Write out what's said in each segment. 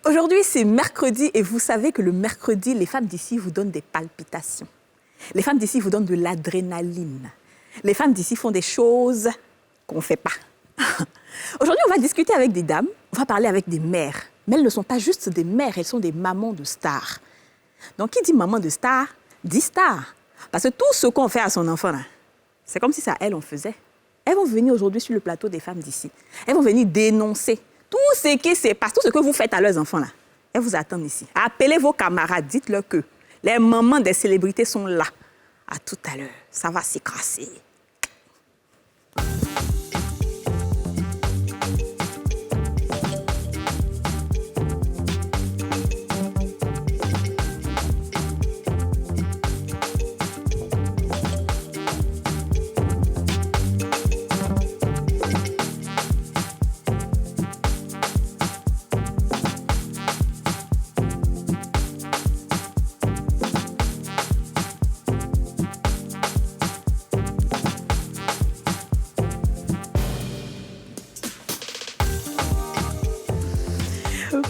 Aujourd'hui, c'est mercredi et vous savez que le mercredi, les femmes d'ici vous donnent des palpitations. Les femmes d'ici vous donnent de l'adrénaline. Les femmes d'ici font des choses qu'on ne fait pas. Aujourd'hui, on va discuter avec des dames, on va parler avec des mères. Mais elles ne sont pas juste des mères, elles sont des mamans de stars. Donc, qui dit maman de star, dit star. Parce que tout ce qu'on fait à son enfant, là, c'est comme si ça, elles, on faisait. Elles vont venir aujourd'hui sur le plateau des femmes d'ici. Elles vont venir dénoncer tout ce qui se passe, tout ce que vous faites à leurs enfants, là. Elles vous attendent ici. Appelez vos camarades, dites-leur que les mamans des célébrités sont là. À tout à l'heure, ça va s'écraser.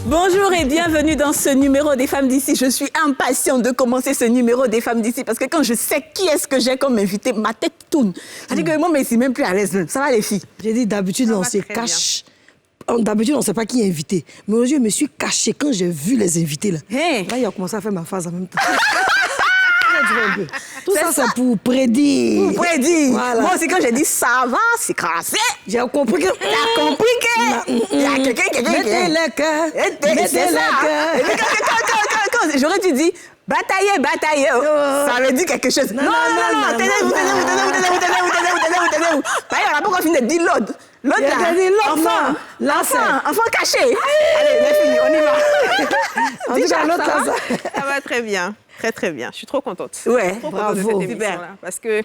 Bonjour et bienvenue dans ce numéro des femmes d'ici. Je suis impatiente de commencer ce numéro des femmes d'ici parce que quand je sais qui est-ce que j'ai comme invité, ma tête tourne. C'est-à-dire que moi, mais c'est même plus à l'aise. Ça va les filles? J'ai dit d'habitude, on se cache. D'habitude, on ne sait pas qui est invité. Mais aujourd'hui, je me suis cachée quand j'ai vu les invités. Là, Hey. là il a commencé à faire ma phase en même temps. Tout ça, c'est pour prédire. Pour prédire. Voilà. Moi aussi, quand j'ai dit ça va s'écraser, J'ai compris que... t'as compris qu'il y a quelqu'un qui... Mettez le cœur. C'est ça. J'aurais dû dire batailler. Ça veut dire quelque chose. Non. Tenez-vous. On n'a pas encore fini de dire l'autre. L'autre là. Enfant caché. Allez, c'est fini, on y va. En tout cas, l'autre là, Ça va très bien. Très bien. Je suis trop contente. Ouais, Trop contente bravo. de cette Super. émission-là. Parce que...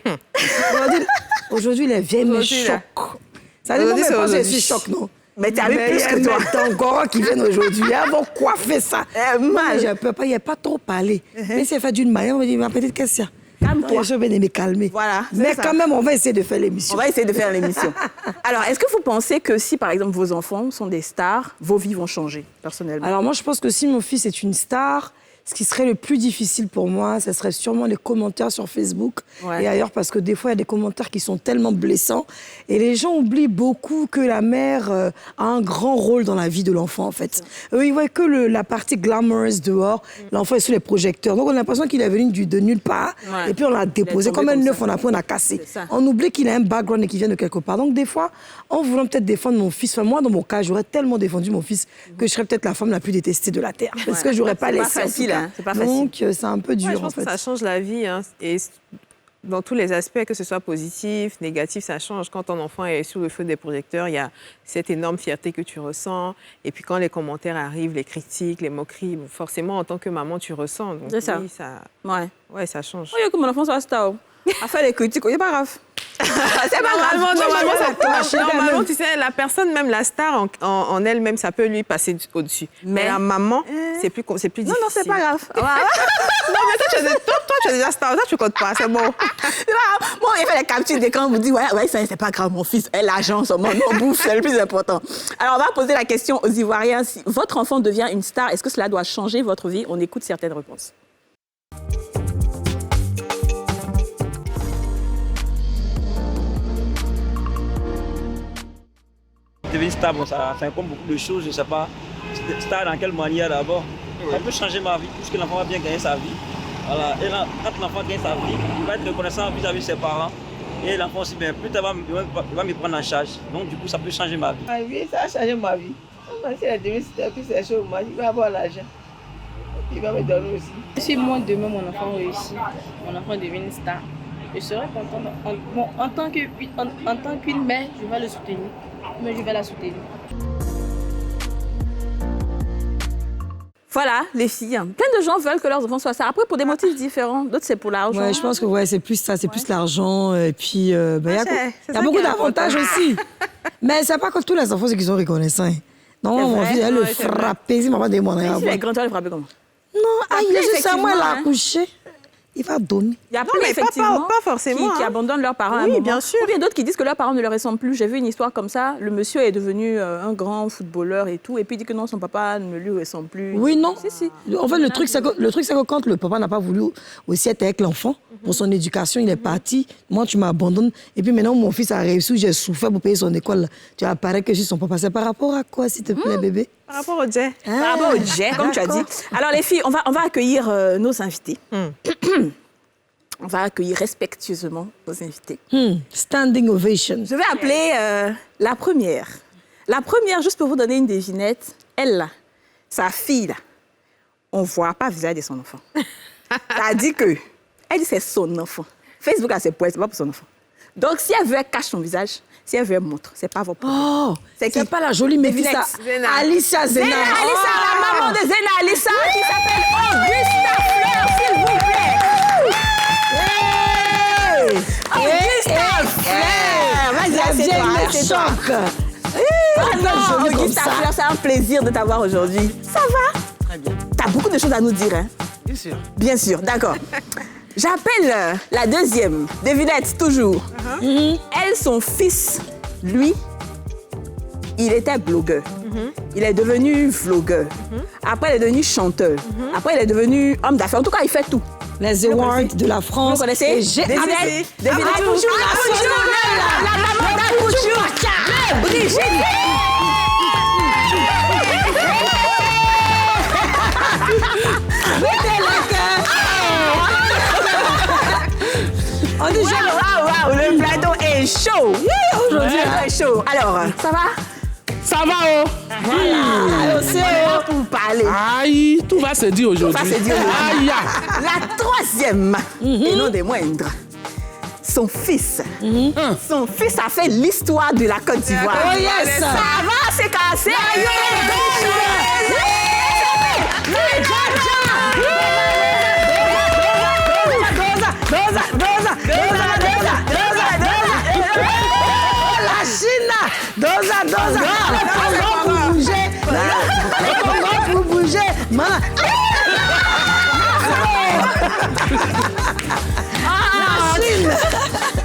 Aujourd'hui, les vieilles me Aujourd'hui, là. choquent. Ça dit, moi, Aujourd'hui, c'est je pense que je aujourd'hui. suis choc, non? Mais t'as vu plus que toi. T'as encore qui viennent aujourd'hui. Elles vont coiffer ça. Mal. Je ne peux pas, il n'y a pas trop parlé. Mais si elle fait d'une manière, on va dire, ma petite question. Calme-toi. Je vais me calmer. Voilà, c'est Mais ça. quand même, on va essayer de faire l'émission. On va essayer de faire l'émission. Alors, est-ce que vous pensez que si, par exemple, vos enfants sont des stars, vos vies vont changer, personnellement? Alors moi, je pense que si mon fils est une star, ce qui serait le plus difficile pour moi, ce serait sûrement les commentaires sur Facebook Ouais. et ailleurs, parce que des fois, il y a des commentaires qui sont tellement blessants. Et les gens oublient beaucoup que la mère a un grand rôle dans la vie de l'enfant, en fait. Eux, ils voient que la partie glamorous dehors. L'enfant est sous les projecteurs. Donc, on a l'impression qu'il est venu de nulle part. Ouais. Et puis, on l'a déposé tombé comme un comme œuf, ça. on a pris, on a cassé. C'est ça. On oublie qu'il a un background et qu'il vient de quelque part. Donc, des fois, en voulant peut-être défendre mon fils, enfin, moi, dans mon cas, j'aurais tellement défendu mon fils que je serais peut-être la femme la plus détestée de la Terre. Parce que j'aurais pas C'est pas laissé. en facile, tout cas. hein. C'est pas facile. Donc, c'est un peu dur, Ouais, je en pense fait. que ça change la vie. Hein. Et dans tous les aspects, que ce soit positif, négatif, ça change. Quand ton enfant est sur le feu des projecteurs, il y a cette énorme fierté que tu ressens. Et puis quand les commentaires arrivent, les critiques, les moqueries, forcément, en tant que maman, tu ressens. Donc, C'est ça. oui, Ouais. ça change. Oui, comme mon enfant soit star. À faire les critiques, c'est pas grave. C'est pas grave. Normalement, tu sais, la personne, même la star en elle-même, ça peut lui passer au-dessus. Mais la maman, c'est plus difficile. Non, c'est pas grave. Non, mais toi, tu es déjà star, toi, tu comptes pas, c'est bon. Moi, il fait les captures d'écran, on vous dit, ouais, c'est pas grave, mon fils est l'agence, mon bouffe, c'est le plus important. Alors, on va poser la question aux Ivoiriens. Si votre enfant devient une star, est-ce que cela doit changer votre vie? On écoute certaines réponses. Devenir star, bon, ça incombe beaucoup de choses, je ne sais pas. Star dans quelle manière d'abord? Ça peut changer ma vie, puisque l'enfant va bien gagner sa vie. Voilà. Et là, quand l'enfant gagne sa vie, il va être reconnaissant vis-à-vis de ses parents. Et l'enfant aussi, bien, plus tard, il va me prendre en charge. Donc, du coup, ça peut changer ma vie. Ah oui, ça a changé ma vie. Si elle devient star, puis c'est chaud, moi, il va avoir l'argent. Il va me donner aussi. Si moi, demain, mon enfant réussit, mon enfant devient une star, je serai contente. En tant qu'une mère, je vais le soutenir. Mais je vais la soutenir. Voilà, les filles. Plein de gens veulent que leurs enfants soient ça. Après, pour des motifs différents. D'autres, c'est pour l'argent. Ouais, je pense que c'est plus ça, c'est plus l'argent. Et puis, il y a ça beaucoup qui est d'avantages aussi. Mais c'est pas que tous les enfants, c'est qu'ils sont reconnaissants. Non, C'est mon vrai. fils, elle le Ouais, c'est vrai. frapper, si maman demande. Si les grands, tu vas les frapper comment? Non, il est juste à effectivement, moi, elle a hein. accouché. il va donner. Il y a Non, plein, mais effectivement, pas forcément, qui hein. abandonnent leurs parents à un Oui, moment. bien sûr. Ou bien d'autres qui disent que leurs parents ne leur ressemblent plus. J'ai vu une histoire comme ça. Le monsieur est devenu un grand footballeur et tout. Et puis il dit que non, son papa ne lui ressemble plus. Oui, non. Si, si. En fait, le truc, c'est que quand le papa n'a pas voulu aussi être avec l'enfant, pour son éducation, il est parti. Moi, tu m'abandonnes. Et puis maintenant, mon fils a réussi, j'ai souffert pour payer son école. Tu apparais que je suis son papa. C'est par rapport à quoi, s'il te plaît, bébé? Par rapport au jet. Par rapport au jet, comme tu as dit. Alors les filles, on va accueillir nos invités. On va accueillir respectueusement nos invités. Standing ovation. Je vais appeler la première. La première, juste pour vous donner une devinette, elle, là, sa fille, là, on ne voit pas le visage de son enfant. Elle dit que, elle dit que c'est son enfant. Facebook a ses points, c'est pas pour son enfant. Donc, si elle veut, elle cache son visage. Si elle veut, elle montre. C'est pas votre problème. Oh, C'est qui? c'est pas la jolie métisse, Devinette. Zena. Alicia Zena. Zena Alissa, la maman de Zena Alissa, qui s'appelle Augusta Fleur, s'il vous plaît. Augusta Fleur. Vas-y, assieds-toi. choc. Ah non, Augusta Fleur, c'est un plaisir de t'avoir aujourd'hui. Ça va? Très bien. T'as beaucoup de choses à nous dire, hein? Bien sûr. Bien sûr, d'accord. J'appelle la deuxième, devinette toujours. Elle, son fils, lui, il était blogueur. Il est devenu vlogueur. Après, il est devenu chanteur. Après, il est devenu homme d'affaires. En tout cas, il fait tout. Les awards de la France. Vous connaissez? Et j'ai- Devinette, devinette. Abouchou, La maman d'Abouchou. Brigitte. On dit jamais. Waouh, le plateau est chaud. Aujourd'hui, le plateau est chaud. Alors, ça va? Ça va, oh? Alors, c'est pour parler. Aïe, tout va se dire aujourd'hui. Tout va se dire aujourd'hui. Aïe, aïe. La troisième, et non des moindres, son fils. Son fils a fait l'histoire de la Côte d'Ivoire. Oh, yes. Ça va, c'est cassé. La Chine, dosa. Les Congos pour bouger. Les Congos pour bouger. Maman.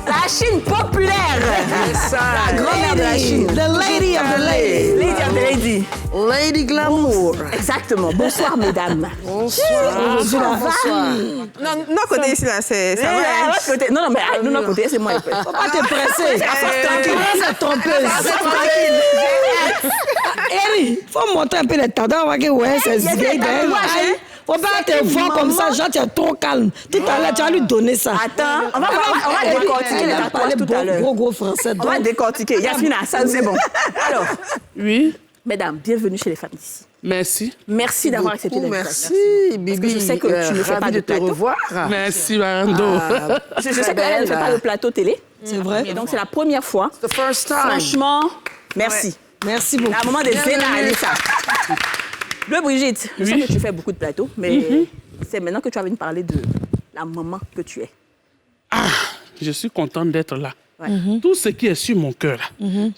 La Chine populaire. La grand-mère de la Chine. The lady of the lady. Lady of the lady. Lady Glamour. Exactement. Bonsoir, mesdames. Bonsoir. Non, non, côté ici, là, c'est ça va. hein. Non, mais nous, notre côté, c'est moi. Faut pas te presser. C'est trompeuse. Eri, faut montrer un peu les tendons. On va que ouais, c'est y a des vieille. tatouages, hein. Faut pas te voir comme ça, genre tu es trop calme. Tout à l'heure, tu vas lui donner ça. Attends, on va décortiquer les tatouages tout à l'heure. Gros français. On va décortiquer. Yasmina, ça c'est bon. Alors, Oui, mesdames, bienvenue chez les femmes d'ici. merci. Merci d'avoir accepté l'invitation. Merci, Parce que Bibi. je sais que tu ne fais pas Ravi de de te plateau. revoir. Merci, Marando. Je sais qu'elle ne fait pas de plateau télé. C'est vrai. Et donc, c'est la première fois. The first time. Franchement, merci. Merci beaucoup. À un moment de Zena Alissa. Le Brigitte, je sais que tu fais beaucoup de plateaux, mais c'est maintenant que tu vas venir parler de la maman que tu es. Je suis contente d'être là. Ouais. Tout ce qui est sur mon cœur, là,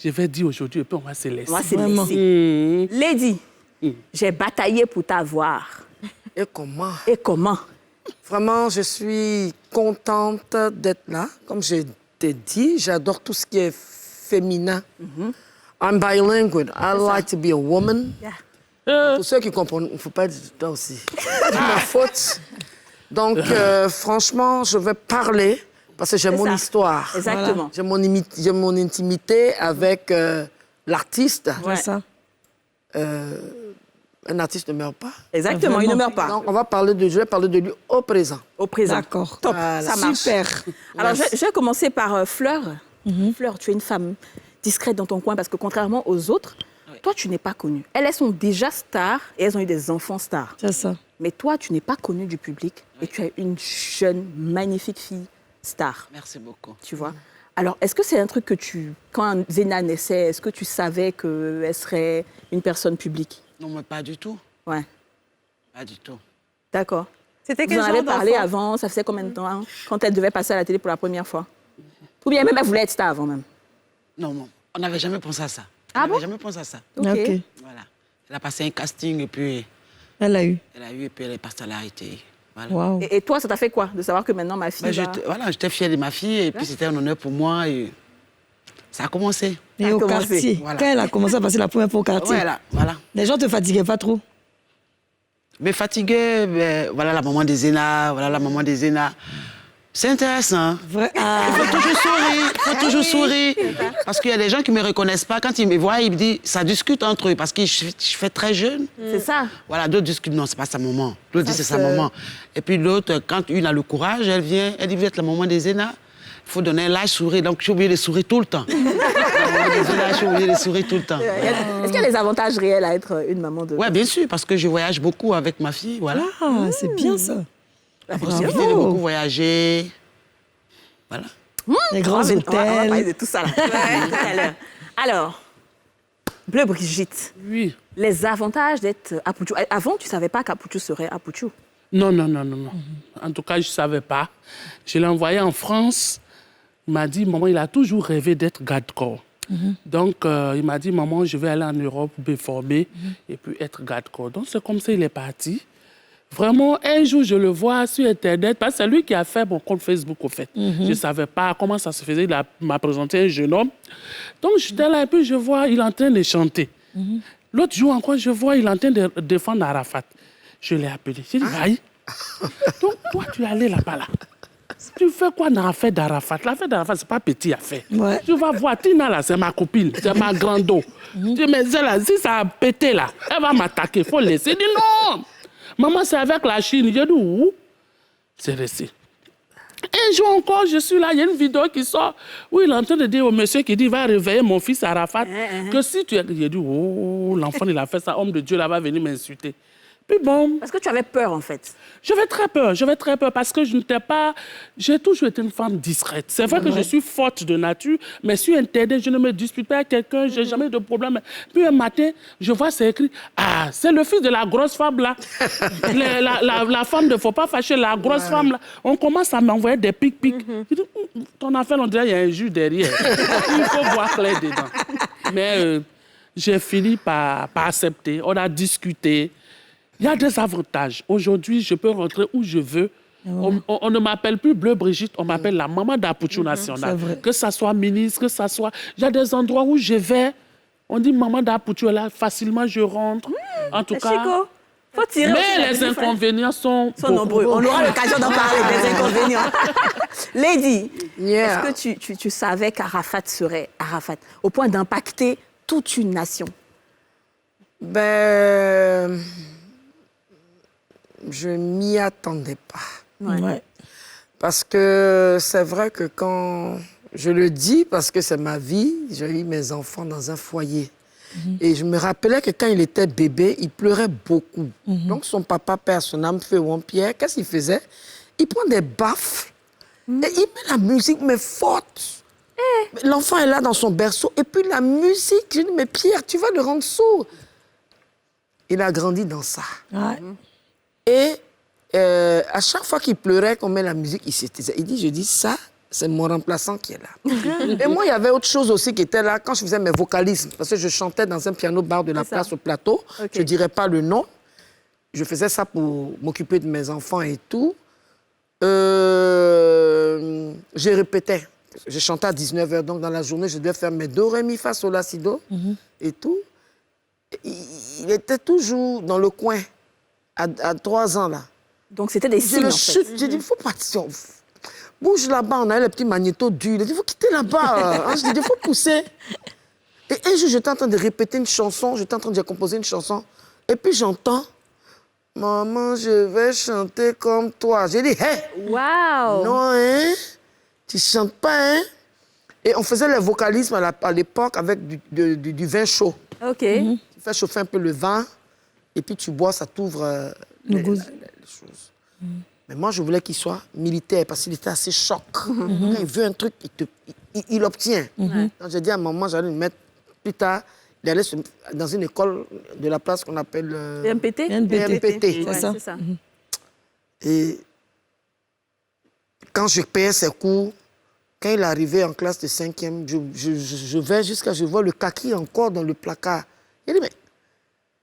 je vais dire aujourd'hui et puis on va se laisser. On va se Vraiment. laisser. Lady, j'ai bataillé pour t'avoir. Et comment? Et comment? Vraiment, je suis contente d'être là. Comme je t'ai dit, j'adore tout ce qui est féminin. I'm bilingual. I like to be a woman. Pour ceux qui comprennent, il ne faut pas dire toi aussi. C'est ma faute. Donc, franchement, je vais parler parce que j'ai C'est mon ça. histoire. Exactement. J'ai mon intimité avec l'artiste. Ouais. C'est ça. Un artiste ne meurt pas. Exactement, il ne meurt pas. Donc, je vais parler de lui au présent. Au présent. D'accord. Top, Voilà. ça marche. Super. Alors, je vais commencer par Fleur. Fleur, tu es une femme discrète dans ton coin parce que contrairement aux autres, toi, tu n'es pas connue. Elles sont déjà stars et elles ont eu des enfants stars. C'est ça. Mais toi, tu n'es pas connue du public et tu es une jeune, magnifique fille star, Merci beaucoup. tu vois. Alors, est-ce que c'est un truc que quand Zena naissait, est-ce que tu savais qu'elle serait une personne publique? Non, mais pas du tout. Ouais, Pas du tout. d'accord. C'était Vous quel en genre avez parlé d'enfant? avant, ça faisait combien de temps hein, quand elle devait passer à la télé pour la première fois? Ou bien même elle voulait être star avant même? Non, on n'avait jamais pensé à ça. Ah On bon? n'avait jamais pensé à ça. Ok. Voilà. Elle a passé un casting et puis Elle a eu. elle a eu et puis elle est passée à la RTI. Voilà. Waouh. Et toi, ça t'a fait quoi de savoir que maintenant ma fille Ben, va... j'étais fière de ma fille et puis c'était un honneur pour moi. Et ça a commencé. Et Ça a au commencé. quartier, Voilà. quand elle a commencé à passer la première fois au quartier, Voilà. les gens te fatiguaient pas trop? Mais fatiguée, ben, voilà la maman des Zéna, C'est intéressant. Vrai? Il Ah. faut toujours sourire. Parce qu'il y a des gens qui ne me reconnaissent pas. Quand ils me voient, ils me disent, ça discute entre eux. Parce que je fais très jeune. C'est ça. Voilà, d'autres discutent, non, c'est pas sa maman. L'autre dit, c'est sa se- maman. Et puis l'autre, quand une a le courage, elle vient, elle dit, vous êtes la maman des Zéna. Il faut donner un large sourire. Donc, je suis obligée de sourire tout le temps. La maman des Zéna, je suis obligée de sourire tout le temps. Est-ce qu'il y a des avantages réels à être une maman de... Oui, bien sûr, parce que je voyage beaucoup avec ma fille. Voilà. Ah, c'est bien ça. Possibilité de beaucoup voyager. Voilà. Les grands On va parler hôtels. de tout ça là. Tout à l'heure. Alors, Bleu Brigitte, Oui. les avantages d'être à Poutchou. Avant, tu ne savais pas qu'Apuchou serait à Poutchou. Non. En tout cas, je ne savais pas. Je l'ai envoyé en France. Il m'a dit, maman, il a toujours rêvé d'être garde-corps. Donc, il m'a dit, maman, je vais aller en Europe pour me former et puis être garde-corps. Donc, c'est comme ça qu'il est parti. Vraiment, un jour, je le vois sur Internet, parce que c'est lui qui a fait mon compte Facebook, au fait. Je ne savais pas comment ça se faisait. Il m'a présenté un jeune homme. Donc, j'étais là et puis je vois, il est en train de chanter. L'autre jour encore, je vois, il est en train de défendre Arafat. Je l'ai appelé. J'ai dit, Aïe, donc toi, tu es allé là-bas, là. Tu fais quoi dans l'affaire d'Arafat? L'affaire d'Arafat, ce n'est pas petit affaire. Ouais. Tu vas voir, Tina, là, c'est ma copine, c'est ma grande eau. Tu dis, mais elle, là, si ça a pété, là, elle va m'attaquer, il faut laisser. Il dit, non! Maman, c'est avec la Chine. J'ai dit, où? C'est resté. Un jour encore, je suis là, il y a une vidéo qui sort où il est en train de dire au monsieur qui dit, va réveiller mon fils Arafat, que si tu es... J'ai dit, oh, l'enfant, il a fait ça, homme de Dieu, là, va venir m'insulter. Puis bon... Parce que tu avais peur, en fait. J'avais très peur parce que je n'étais pas... J'ai toujours été une femme discrète. C'est vrai que je suis forte de nature, mais sur Internet, je ne me dispute pas avec quelqu'un, je n'ai jamais eu de problème. Puis un matin, je vois, c'est écrit, ah, c'est le fils de la grosse femme là. La femme ne faut pas fâcher, la grosse femme là. On commence à m'envoyer des pics. Je dis, ton affaire, on dirait qu'il y a un jus derrière. Il faut voir clair dedans. Mais j'ai fini par accepter. On a discuté. Il y a des avantages. Aujourd'hui, je peux rentrer où je veux. On ne m'appelle plus Bleu Brigitte, on m'appelle la maman d'Apuchou National. Que ça soit ministre, que ça soit... Il y a des endroits où je vais, on dit maman d'Apuchou est là, facilement je rentre. En tout cas... Chico, faut tirer aussi Mais la les petite inconvénients sont nombreux. On aura l'occasion d'en parler, des inconvénients. Lady, Yeah. est-ce que tu savais qu'Arafat serait Arafat, au point d'impacter toute une nation? Ben, je m'y attendais pas. Ouais. Parce que c'est vrai que quand je le dis, parce que c'est ma vie, j'ai eu mes enfants dans un foyer. Et je me rappelais que quand il était bébé, il pleurait beaucoup. Donc son papa, père, son âme, feu Pierre, qu'est-ce qu'il faisait? Il prend des baffes et il met la musique, mais forte. L'enfant est là dans son berceau. Et puis la musique, je dis, mais Pierre, tu vas le rendre sourd. Il a grandi dans ça. Ouais. Et à chaque fois qu'il pleurait, qu'on met la musique, il se taisait. Il dit, je dis, ça, c'est mon remplaçant qui est là. Et moi, il y avait autre chose aussi qui était là quand je faisais mes vocalismes. Parce que je chantais dans un piano-bar de la place au plateau. Ok. Je ne dirais pas le nom. Je faisais ça pour m'occuper de mes enfants et tout. Je répétais. Je chantais à 19h. Donc, dans la journée, je devais faire mes do, ré, mi, fa, sol, la, si, do et tout. Il était toujours dans le coin, à 3 ans, là. Donc c'était des Je signes, le en fait. chute, j'ai dit, il faut partir. Bouge là-bas, on a les petits magnétos durs. Il a dit, il faut quitter là-bas. Hein, je dis, il faut pousser. Et un jour, j'étais en train de répéter une chanson, j'étais en train de composer une chanson. Et puis j'entends, maman, je vais chanter comme toi. J'ai dit, hé, Waouh! non, hein, tu chantes pas, hein. Et on faisait les vocalismes à l'époque avec du vin chaud. OK. Tu fais chauffer un peu le vin, et puis tu bois, ça t'ouvre les choses. Mais moi, je voulais qu'il soit militaire, parce qu'il était assez choc. Quand il veut un truc, il obtient. Donc j'ai dit à maman, j'allais le mettre plus tard, il allait dans une école de la place qu'on appelle... MPT? MPT. Ouais, ça. c'est ça. Et quand je payais ses cours, quand il arrivait en classe de 5e, je vais jusqu'à... Je vois le kaki encore dans le placard. Il dit,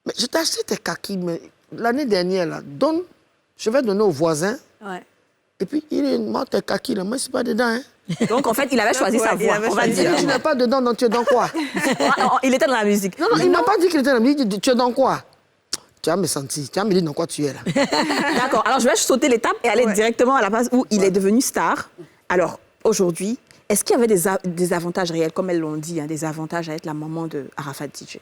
mais je t'ai acheté tes kakis, mais l'année dernière, là, donne je vais donner au voisin. Ouais. Et puis, il est mort, t'es kaki, là. Moi, c'est pas dedans, hein. Donc, en fait, il avait choisi sa voie, on va dire. Tu n'es pas dedans, donc tu es dans quoi? Il était dans la musique. Non, il m'a pas dit qu'il était dans la musique. Il dit, tu es dans quoi? Tu vas me sentir, tu vas me dire dans quoi tu es, là. D'accord, alors je vais sauter l'étape et aller directement à la base où il est devenu star. Alors, aujourd'hui, est-ce qu'il y avait des avantages réels, comme elles l'ont dit, des avantages à être la maman de Arafat DJ?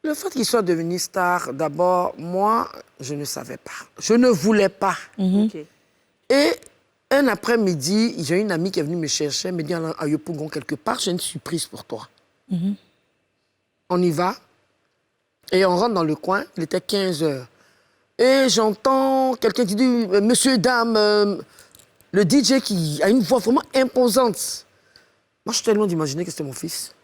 Le fait qu'il soit devenu star, d'abord, moi, je ne savais pas. Je ne voulais pas. Ok. Et un après-midi, j'ai une amie qui est venue me chercher, elle me dit à Yopougon quelque part, j'ai une surprise pour toi. On y va. Et on rentre dans le coin, il était 15 heures. Et j'entends quelqu'un qui dit, monsieur, dame, le DJ qui a une voix vraiment imposante. Moi, je suis tellement d'imaginer que c'était mon fils.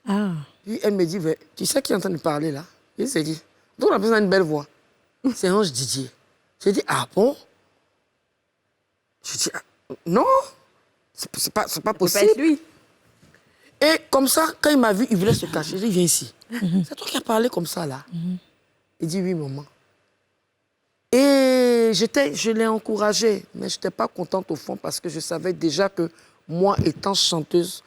Ah. Puis elle me dit, tu sais qui est en train de parler là? Il s'est dit, donc la personne a une belle voix. C'est Ange Didier. J'ai dit, ah bon? Je dis, non, c'est pas possible. Peut être lui. Et comme ça, quand il m'a vu, il voulait se cacher. J'ai dit, viens ici. C'est toi qui as parlé comme ça, là. Il dit, oui, maman. Et je l'ai encouragé, mais je n'étais pas contente au fond parce que je savais déjà que moi, étant chanteuse,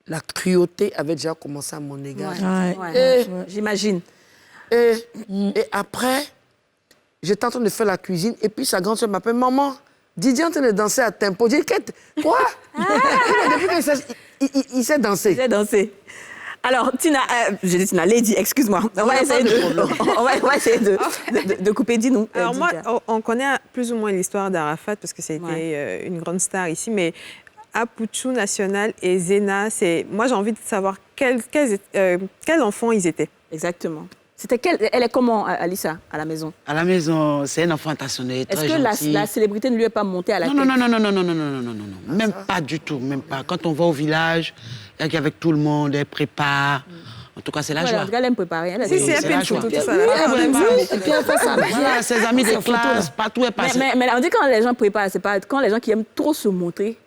la cruauté avait déjà commencé à mon égard. J'imagine. Et après, j'étais en train de faire la cuisine et puis sa grande soeur m'appelle, maman, Didier est en train de danser à tempo. J'ai dit, quoi? Depuis qu'il sait danser. Il sait danser. Alors, Tina, j'ai dit Tina, Lady, excuse-moi. On va essayer de couper, dis-nous. Alors moi, on connaît plus ou moins l'histoire d'Arafat parce que c'était une grande star ici, mais Apouchou National et Zena, moi j'ai envie de savoir quels enfants ils étaient. Exactement. Elle est comment, Alissa, à la maison? À la maison, c'est un enfant attentionné, très gentil. Est-ce que la célébrité ne lui est pas montée à la tête? Non, même pas du tout, même pas. Quand on va au village, avec tout le monde, elle prépare. En tout cas, c'est la joie. En tout cas, elle aime préparer. Si, elle fait une photo, tout ça. Ses amis de classe, partout est passé. Mais on dit quand les gens préparent, c'est pas... Quand les gens qui aiment trop se montrer,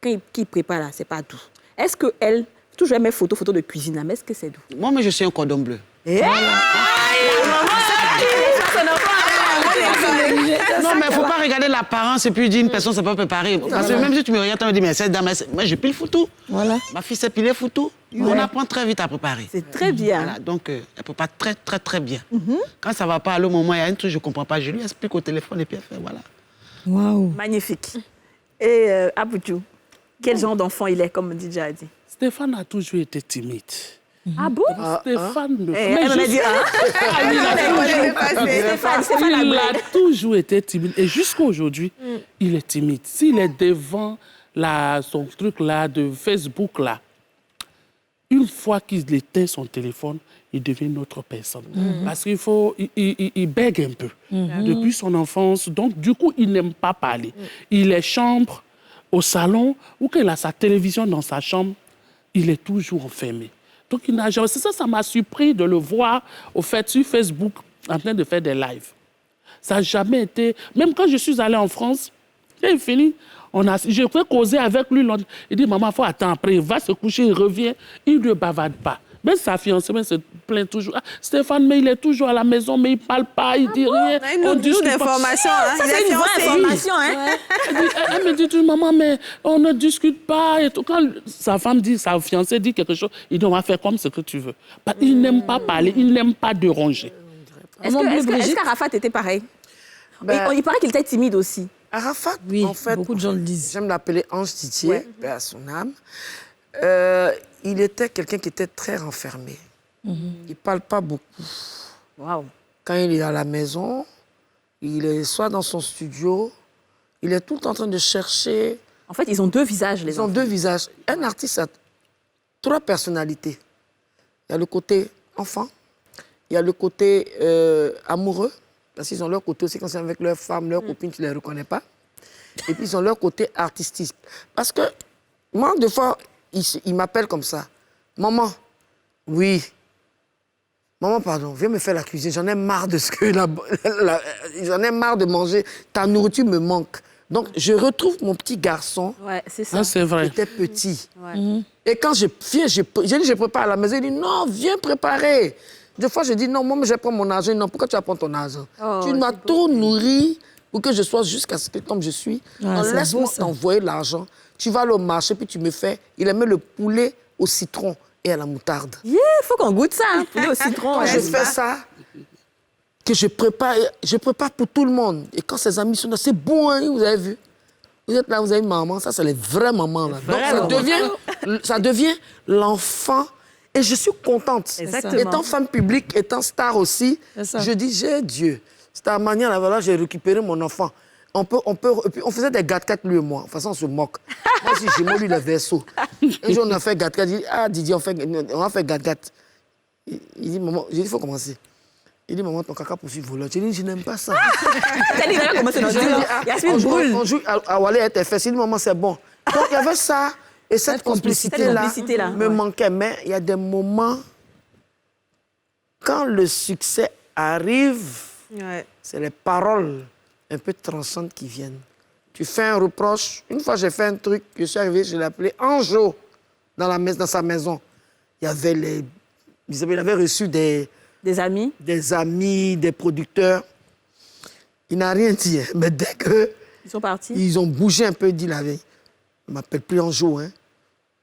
quand ils préparent, là, c'est pas doux. Est-ce qu'elle, toujours mes photos de cuisine, mais est-ce que c'est doux? Moi, mais je suis un cordon bleu. Non, mais il ne faut pas regarder l'apparence et puis dire une personne ne s'est pas préparée. Parce que même si tu me regardes, tu me dis, mais cette dame, moi, je pile foutu. Voilà. Ma fille s'est pilée foutu. On apprend très vite à préparer. C'est très bien. Voilà, donc, elle prépare très, très, très bien. Quand ça ne va pas, à le moment, il y a un truc, je ne comprends pas. Je lui explique au téléphone et puis elle fait, voilà. Waouh. Magnifique. Et Apouchou, quel genre d'enfant il est, comme Didier a dit? Stéphane a toujours été timide. Ah bon? Stéphane ne Il a toujours été timide. Et jusqu'à aujourd'hui, il est timide. S'il est devant son truc là de Facebook là, une fois qu'il éteint son téléphone, il devient une autre personne. Parce qu'il bègue un peu depuis son enfance. Donc, du coup, il n'aime pas parler. Il est chambre au salon ou qu'il a sa télévision dans sa chambre, il est toujours enfermé. Donc, c'est ça, ça m'a surpris de le voir, au fait, sur Facebook, en train de faire des lives. Ça n'a jamais été... Même quand je suis allée en France, c'est fini. Je peux causer avec lui. Il dit, maman, il faut attendre. Après, il va se coucher, il revient. Il ne bavarde pas. Même sa fiancée se plaint toujours. Ah, Stéphane, mais il est toujours à la maison, mais il ne parle pas, il ne dit rien. On discute d'informations. Ça, c'est une vraie information. Elle me dit, maman, mais on ne discute pas. Et tout. Quand sa fiancée dit quelque chose, il dit, on va faire comme ce que tu veux. Il n'aime pas parler, il n'aime pas déranger. Est-ce qu'Arafat était pareil? Il paraît qu'il était timide aussi. Arafat, oui, en fait, beaucoup de gens le disent. J'aime l'appeler Ange Didier, à son âme. Il était quelqu'un qui était très renfermé. Il ne parle pas beaucoup. Wow. Quand il est à la maison, il est soit dans son studio, il est tout le temps en train de chercher. En fait, ils ont deux visages, les enfants. Ils ont deux visages. Un artiste a 3 personnalités. Il y a le côté enfant, il y a le côté amoureux, parce qu'ils ont leur côté aussi quand c'est avec leur femme, leur copine, tu ne les reconnais pas. Et puis, ils ont leur côté artistique. Parce que, moi, des fois, il m'appelle comme ça. Maman, oui. Maman, pardon, viens me faire la cuisine. J'en ai marre de ce que... J'en ai marre de manger. Ta nourriture me manque. Donc, je retrouve mon petit garçon. Ouais, c'est ça. C'est vrai. Qui était petit. Ouais. Et quand je viens, je prépare à la maison. Il dit, non, viens préparer. Des fois, je dis non, moi, je vais prendre mon argent. Non, pourquoi tu vas prendre ton argent? Oh, tu m'as trop nourri pour que je sois jusqu'à ce que, comme je suis. Ah, c'est Laisse-moi beau, ça. t'envoyer l'argent. Tu vas aller au marché, puis tu me fais. Il aimait le poulet au citron et à la moutarde. Il faut qu'on goûte ça, hein, poulet au citron. Quand je fais ça, que je prépare pour tout le monde. Et quand ses amis sont là, c'est bon, hein, vous avez vu? Vous êtes là, vous avez une maman, ça, c'est les vraies mamans. Là. Donc, ça devient l'enfant. Et je suis contente. Exactement. Étant femme publique, étant star aussi, je dis, j'ai Dieu. C'est à manière, là, voilà, j'ai récupéré mon enfant. On faisait des gâtettes, lui et moi. De toute façon, on se moque. Moi, si j'ai moi, lui, le verso. Un jour, on a fait gâtettes. Il dit, ah, Didier, on va faire gâtettes. Il dit, maman, j'ai dit, il faut commencer. Il dit, maman, ton caca poursuit volant. J'ai dit, je n'aime pas ça. On joue à Wallet et tes fesses. Il dit, maman, c'est bon. Donc, il y avait ça. Et cette complicité-là me manquait. Mais il y a des moments, quand le succès arrive, c'est les paroles un peu tranchantes qui viennent. Tu fais un reproche. Une fois, j'ai fait un truc, je suis arrivé, je l'ai appelé Anjo dans sa maison. Il avait reçu des amis, des producteurs. Il n'a rien dit, hein. Mais dès que ils sont partis. Ils ont bougé un peu, dit la veille. Il ne m'appelle plus Anjo, hein.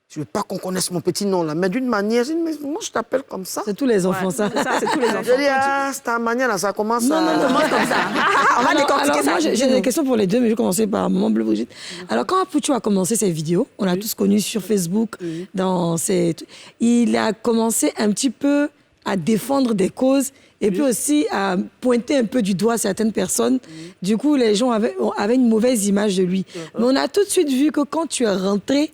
Je ne veux pas qu'on connaisse mon petit nom, là. Mais d'une manière, je dis, mais moi, je t'appelle comme ça. C'est tous les enfants, ça. C'est tous les enfants. Je dis, ah, c'est ta manière, là, ça commence à... Non, comme ça. On va décortiquer ça. Moi, j'ai des questions pour les deux, mais je vais commencer par Maman Bleu Brigitte. Alors, quand Apouchou a commencé ses vidéos, on l'a tous connu sur Facebook, il a commencé un petit peu à défendre des causes et puis aussi à pointer un peu du doigt certaines personnes. Du coup, les gens avaient une mauvaise image de lui. Mais on a tout de suite vu que quand tu es rentré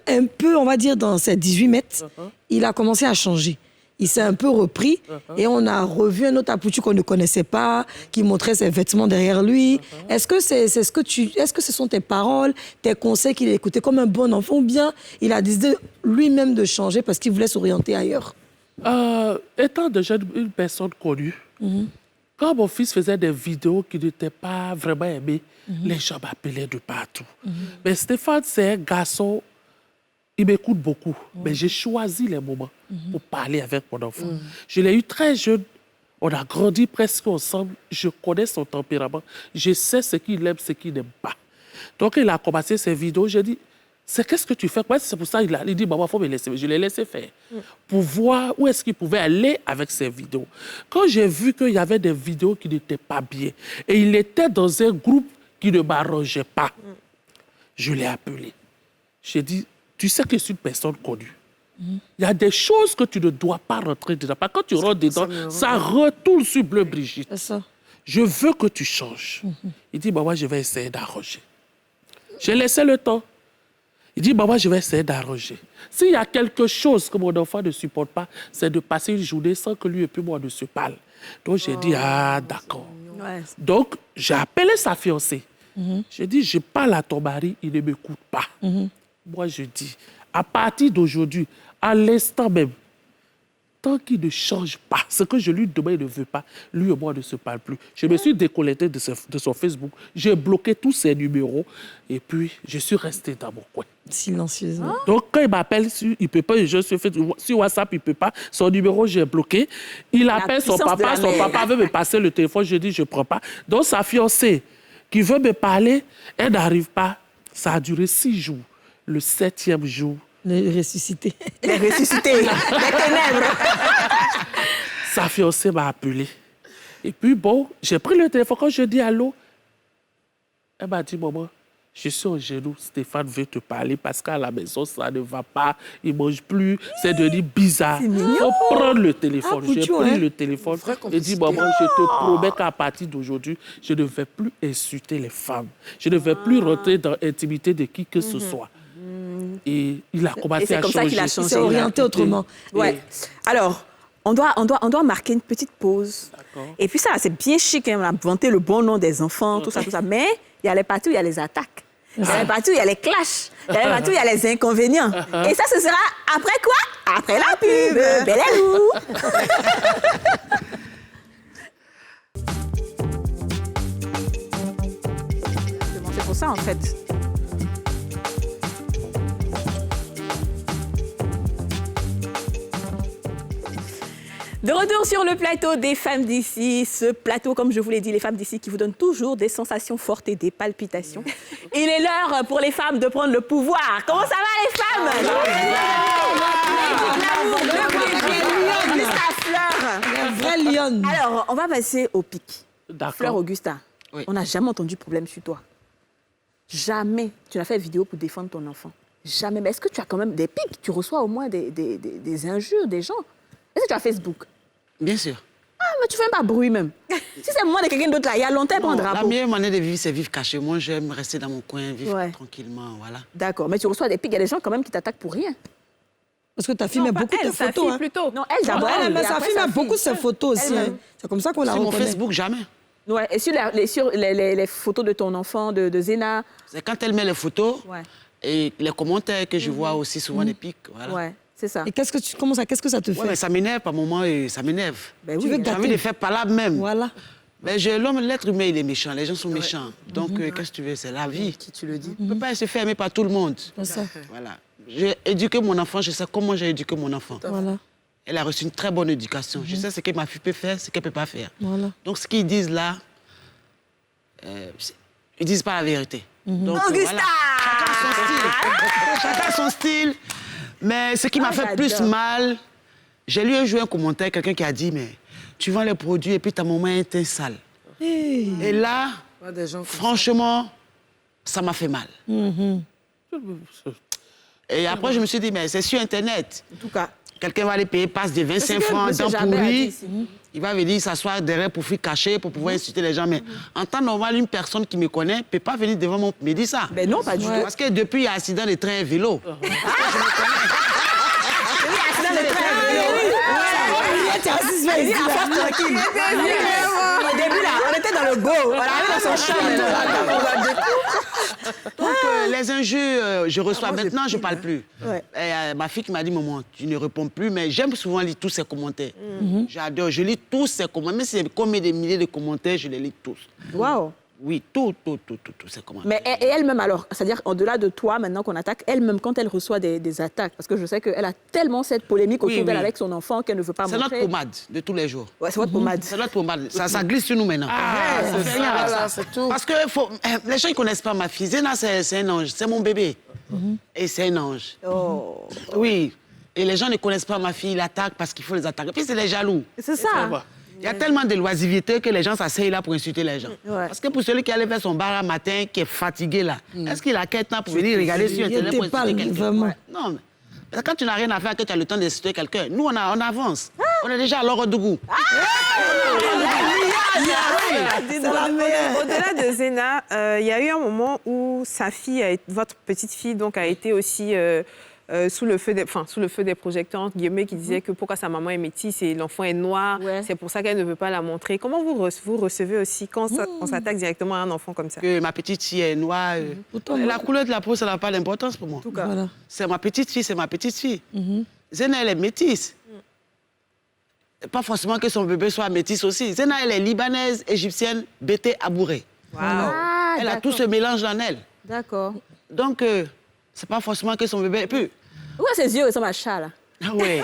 un peu, on va dire, dans ces 18 mètres, il a commencé à changer. Il s'est un peu repris et on a revu un autre Apouchou qu'on ne connaissait pas, qui montrait ses vêtements derrière lui. Est-ce que est-ce que ce sont tes paroles, tes conseils qu'il a écoutés comme un bon enfant ou bien il a décidé lui-même de changer parce qu'il voulait s'orienter ailleurs? Étant déjà une personne connue, quand mon fils faisait des vidéos qui n'étaient pas vraiment aimées, les gens m'appelaient de partout. Mais Stéphane, c'est un garçon, il m'écoute beaucoup. Mais j'ai choisi les moments pour parler avec mon enfant. Je l'ai eu très jeune. On a grandi presque ensemble. Je connais son tempérament. Je sais ce qu'il aime, ce qu'il n'aime pas. Donc, il a commencé ses vidéos. J'ai dit, qu'est-ce que tu fais? C'est pour ça qu'il dit, maman, il faut me laisser. Je l'ai laissé faire pour voir où est-ce qu'il pouvait aller avec ses vidéos. Quand j'ai vu qu'il y avait des vidéos qui n'étaient pas bien et il était dans un groupe qui ne m'arrangeait pas, je l'ai appelé. J'ai dit, tu sais que je suis une personne connue. Il y a des choses que tu ne dois pas rentrer dedans. Parce que quand tu rentres dedans, ça retourne sur Bleu Brigitte. Je veux que tu changes. Il dit, maman, je vais essayer d'arranger. J'ai laissé le temps. Il dit, maman, je vais essayer d'arranger. S'il y a quelque chose que mon enfant ne supporte pas, c'est de passer une journée sans que lui et puis moi ne se parlent. Donc, j'ai dit, ah, d'accord. Donc, j'ai appelé sa fiancée. J'ai dit, je parle à ton mari, il ne m'écoute pas. Moi, je dis, à partir d'aujourd'hui, à l'instant même, tant qu'il ne change pas, ce que je lui demande, il ne veut pas, lui et moi ne se parle plus. Je me suis déconnecté de son Facebook, j'ai bloqué tous ses numéros et puis je suis resté dans mon coin. Silencieusement. Donc, quand il m'appelle, il ne peut pas, sur WhatsApp, il ne peut pas, son numéro, j'ai bloqué. Il appelle son papa veut me passer le téléphone, je dis, je ne prends pas. Donc, sa fiancée qui veut me parler, elle n'arrive pas. Ça a duré 6 jours. Le 7e jour, Les ressuscités. Les ressuscités, les ténèbres. sa fiancée m'a appelé. Et puis, bon, j'ai pris le téléphone. Quand je dis allô, elle m'a dit, maman, je suis au genou, Stéphane veut te parler parce qu'à la maison, ça ne va pas, il ne mange plus, c'est devenu bizarre. Il faut prendre le téléphone. J'ai pris le téléphone et dit, maman, je te promets qu'à partir d'aujourd'hui, je ne vais plus insulter les femmes. Je ne vais plus rentrer dans l'intimité de qui que ce soit. Et il a commencé à changer. C'est comme ça qu'il a changé. Il s'est orienté autrement. Ouais. Alors, on doit marquer une petite pause. Et puis ça, c'est bien chic, hein, on a vanté le bon nom des enfants, tout ça. Mais il y a les parties où il y a les attaques. Il y a les parties où il y a les clashs. Il y a les parties où il y a les inconvénients. Et ça, ce sera après quoi? Après la pub. Belelou. C'est pour ça, en fait. De retour sur le plateau des femmes d'ici. Ce plateau, comme je vous l'ai dit, les femmes d'ici qui vous donnent toujours des sensations fortes et des palpitations. Il est l'heure pour les femmes de prendre le pouvoir. Comment ça va, les femmes? La vraie lionne. Alors, on va passer au pic. D'accord. Fleur Augusta, Oui. on n'a jamais entendu problème sur toi. Jamais tu n'as fait vidéo pour défendre ton enfant. Jamais. Mais est-ce que tu as quand même des pics? Tu reçois au moins des injures des gens? Est-ce que tu as Facebook? Bien sûr. Ah, mais tu fais pas bruit même. Si c'est moi de quelqu'un d'autre là, il y a longtemps, prends un La drapeau. meilleure manière de vivre, c'est vivre caché. Moi, j'aime rester dans mon coin, vivre Ouais. tranquillement, voilà. D'accord, mais tu reçois des pics. Il y a des gens quand même qui t'attaquent pour rien. Parce que ta fille met beaucoup de sa photos. fille hein. plutôt. Non, elle d'abord. Ouais, mais et sa après, fille met beaucoup de ses photos aussi. Elle-même. hein. C'est comme ça qu'on la Sur mon reconnaît. Facebook, jamais. Ouais, et sur les photos de ton enfant, de Zéna. C'est quand elle met les photos Ouais. et les commentaires que je vois aussi souvent des pics, voilà. Ouais, c'est ça. Et qu'est-ce que ça te Ouais, mais fait? ça m'énerve par moments et ça m'énerve. Ben Tu oui, veux hein. J'ai envie de faire palabre même. Voilà. Mais l'être humain, il est méchant. Les gens sont méchants. Donc, qu'est-ce que tu veux? C'est la vie. Qui tu le dis? On ne peut pas se faire aimer par tout le monde. C'est ça. Voilà. J'ai éduqué mon enfant, je sais comment j'ai éduqué mon enfant. Voilà. Elle a reçu une très bonne éducation. Je sais ce que ma fille peut faire, ce qu'elle ne peut pas faire. Voilà. Donc, ce qu'ils disent là, ils ne disent pas la vérité. Donc, Augusta! Chacun son style. Mais ce qui m'a fait plus j'adore. mal, j'ai lu un jour un commentaire, quelqu'un qui a dit, mais tu vends les produits et puis ta maman est un sale. Et là, Pas des gens comme franchement, ça m'a fait mal. Et après, je me suis dit, mais c'est sur Internet. En tout cas. Quelqu'un va aller payer passe de 25 francs, Monsieur dents Jabert a dit pourries. ici. Il va venir s'asseoir derrière pour faire cacher, pour pouvoir insulter les gens. Mais en temps normal, une personne qui me connaît ne peut pas venir devant moi me dire ça. Ben non, pas du tout. Parce que depuis, il y a accident de train et vélo. Au début, là, on était dans le go. On arrivait dans son champ. Donc, les injures, je reçois. Maintenant, je ne parle plus. Ouais. Et, ma fille qui m'a dit, maman, tu ne réponds plus, mais j'aime souvent lire tous ces commentaires. J'adore, je lis tous ces commentaires. Même si c'est combien de milliers de commentaires, je les lis tous. Waouh. Oui, tous ces commentaires. Mais et elle-même, alors, c'est-à-dire, au-delà de toi, maintenant qu'on attaque, elle-même, quand elle reçoit des attaques, parce que je sais qu'elle a tellement cette polémique autour Oui, d'elle oui. avec son enfant qu'elle ne veut pas C'est montrer. notre pommade de tous les jours. Ouais, c'est votre pommade. C'est notre pommade. Ça glisse sur nous maintenant. On fait rien avec ça. c'est tout. Parce que les gens ne connaissent pas ma fille. Zéna, c'est un ange. C'est mon bébé. Et c'est un ange. Oh. Oui. Et les gens ne connaissent pas ma fille. Ils l'attaquent parce qu'il faut les attaquer. Puis c'est les jaloux. C'est ça. Il y a tellement de loisiveté que les gens s'asseyent là pour insulter les gens. Ouais. Parce que pour celui qui allait faire son bar un matin, qui est fatigué là, est-ce qu'il a quel temps pour venir regarder sur Il Internet pour était insulter pas, quelqu'un? vraiment. Non, mais quand tu n'as rien à faire, que tu as le temps d'insulter quelqu'un, nous, on avance. On est déjà à l'ordre du goût. Au-delà de Zéna, il y a eu un moment où sa fille, votre petite fille, donc, a été aussi sous le feu des projecteurs, entre guillemets, qui disait que pourquoi sa maman est métisse et l'enfant est noir, Ouais. c'est pour ça qu'elle ne veut pas la montrer. Comment vous recevez aussi quand on s'attaque directement à un enfant comme ça? Que ma petite fille est noire. Pourtant, La moi- couleur de la peau, ça n'a pas d'importance pour moi. Voilà. C'est ma petite fille, c'est ma petite fille. Zéna, elle est métisse. Et pas forcément que son bébé soit métisse aussi. Zéna, elle est libanaise, égyptienne, bété, abourée. Ah, Elle a d'accord. tout ce mélange en elle. D'accord. Donc, c'est pas forcément que son bébé... Et puis, Où est ses yeux ressemblent à chat, là? ah oui,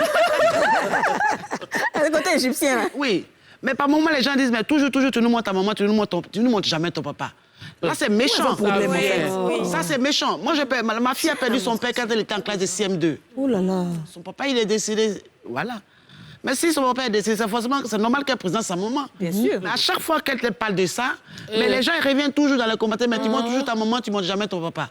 Le côté égyptien, là. oui. Mais par moment, les gens disent, mais toujours, tu nous montres ta maman, tu nous montres jamais ton papa. Là, c'est méchant. problème, en fait. Ça, c'est méchant. Moi, ma fille a perdu son père quand elle était en classe de CM2. Oh là là. Son papa, il est décédé. Voilà. Mais si son papa est décédé, c'est normal qu'elle présente sa maman. Bien sûr. Mais à chaque fois qu'elle te parle de ça, mais les gens ils reviennent toujours dans les commentaires, mais tu montres toujours ta maman, tu montres jamais ton papa.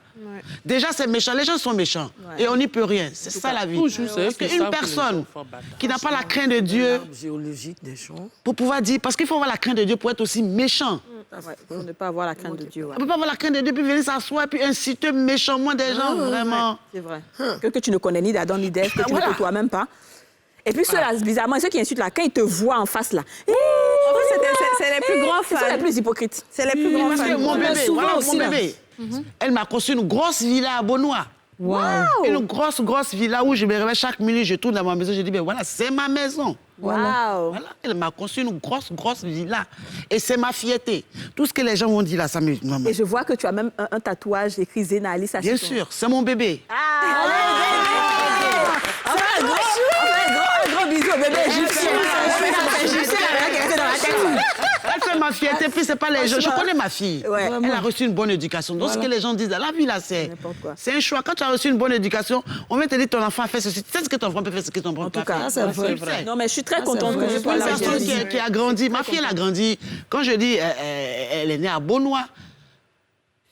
Déjà, c'est méchant. Les gens sont méchants. Et on n'y peut rien. C'est ça la vie. Toujours, c'est eux Parce qui qu'une savent que les personne enfants battent. qui n'a pas la crainte de Dieu, l'arbre géologique des gens. pour pouvoir dire, parce qu'il faut avoir la crainte de Dieu pour être aussi méchant. Ouais, faut ne pas avoir la crainte de Dieu. Ouais. On ne peut pas avoir la crainte de Dieu, puis venir s'asseoir, et puis inciter méchamment des gens, vraiment. C'est vrai. Que tu ne connais ni d'Adam ni d'Ève, que tu Voilà. ne côtoies même pas. Et puis ceux-là, bizarrement, ceux qui insultent là, quand ils te voient en face là, C'est les plus grands ce sont les fans. plus hypocrites. C'est les plus grands Parce que fans. mon bébé, souvent voilà, aussi, mon là. bébé, elle m'a construit une grosse villa à Beaunois. Waouh. Une grosse villa où je me réveille chaque minute, je tourne dans ma maison, je dis, ben voilà, c'est ma maison. Waouh. Voilà, elle m'a construit une grosse villa. Et c'est ma fierté. Tout ce que les gens vont dire là, ça me... non, mais- Et je vois que tu as même un tatouage écrit Zéna Ali. Ça, Bien c'est ton- sûr, c'est mon bébé. Un gros bisou au bébé égyptien. ma fierté, puis c'est pas les gens. Je connais ma fille. Ouais. Elle a reçu une bonne éducation. Donc, ce que les gens disent, la vie, là, c'est un choix. Quand tu as reçu une bonne éducation, on vient te dire ton enfant a fait ceci. Tu sais ce que ton enfant peut faire, ce que ton enfant peut faire. cas, c'est vrai. Non, mais je suis très contente que je sois Une là. personne qui a grandi. Ma fille, elle a grandi. Quand je dis, elle est née à Beaunois.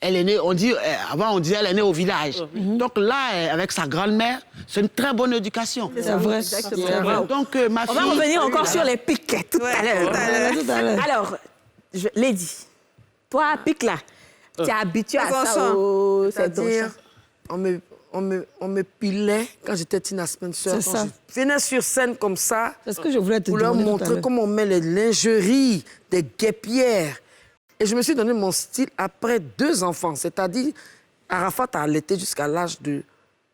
Elle est née, on dit, avant on disait elle est née au village. Donc là, avec sa grand-mère, c'est une très bonne éducation. C'est vrai. Exactement. Donc ma On fille... va revenir encore sur les pics tout à l'heure. Alors, Lady, toi, pic là, tu es habituée à ça au... C'est-à-dire, on me pilait quand j'étais Tina Spencer. C'est Quand ça. je venais sur scène comme ça, C'est ce que je voulais te pour leur demander tout à montrer l'heure. comment on met les lingeries, des guêpières. Et je me suis donné mon style après 2 enfants. C'est-à-dire, Arafat a allaité jusqu'à l'âge de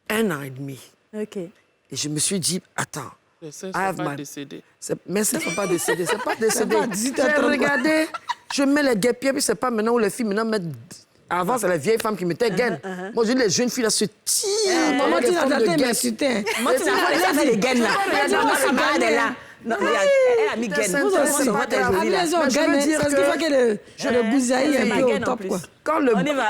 1 an et demi. OK. Et je me suis dit, attends, Les seins I sont have pas my- décédés. mais ça ne sont pas décédés. C'est pas décédé. pas 18 à J'ai 30. regardé, je mets les guêpières, puis c'est pas maintenant où les filles maintenant mettent... Avant, c'est les vieilles femmes qui mettaient gaines. Moi, j'ai dit, les jeunes filles là se tirent. Maman, les tu l'as formes de traité, mais gaines. c'était... Moi, tu n'as pas laissé faire les gaines là. regarde, Ma c'est camarade gagné. est là. Non, elle a mis Des gaines. seins, Vous des avez seins, sur votre pas grave. jolie là. Raison, Mais je veux gagne, dire c'est ce que- qui fait que le bousaï est ma un peu au gaine en top, plus. quoi. Quand le... On y va.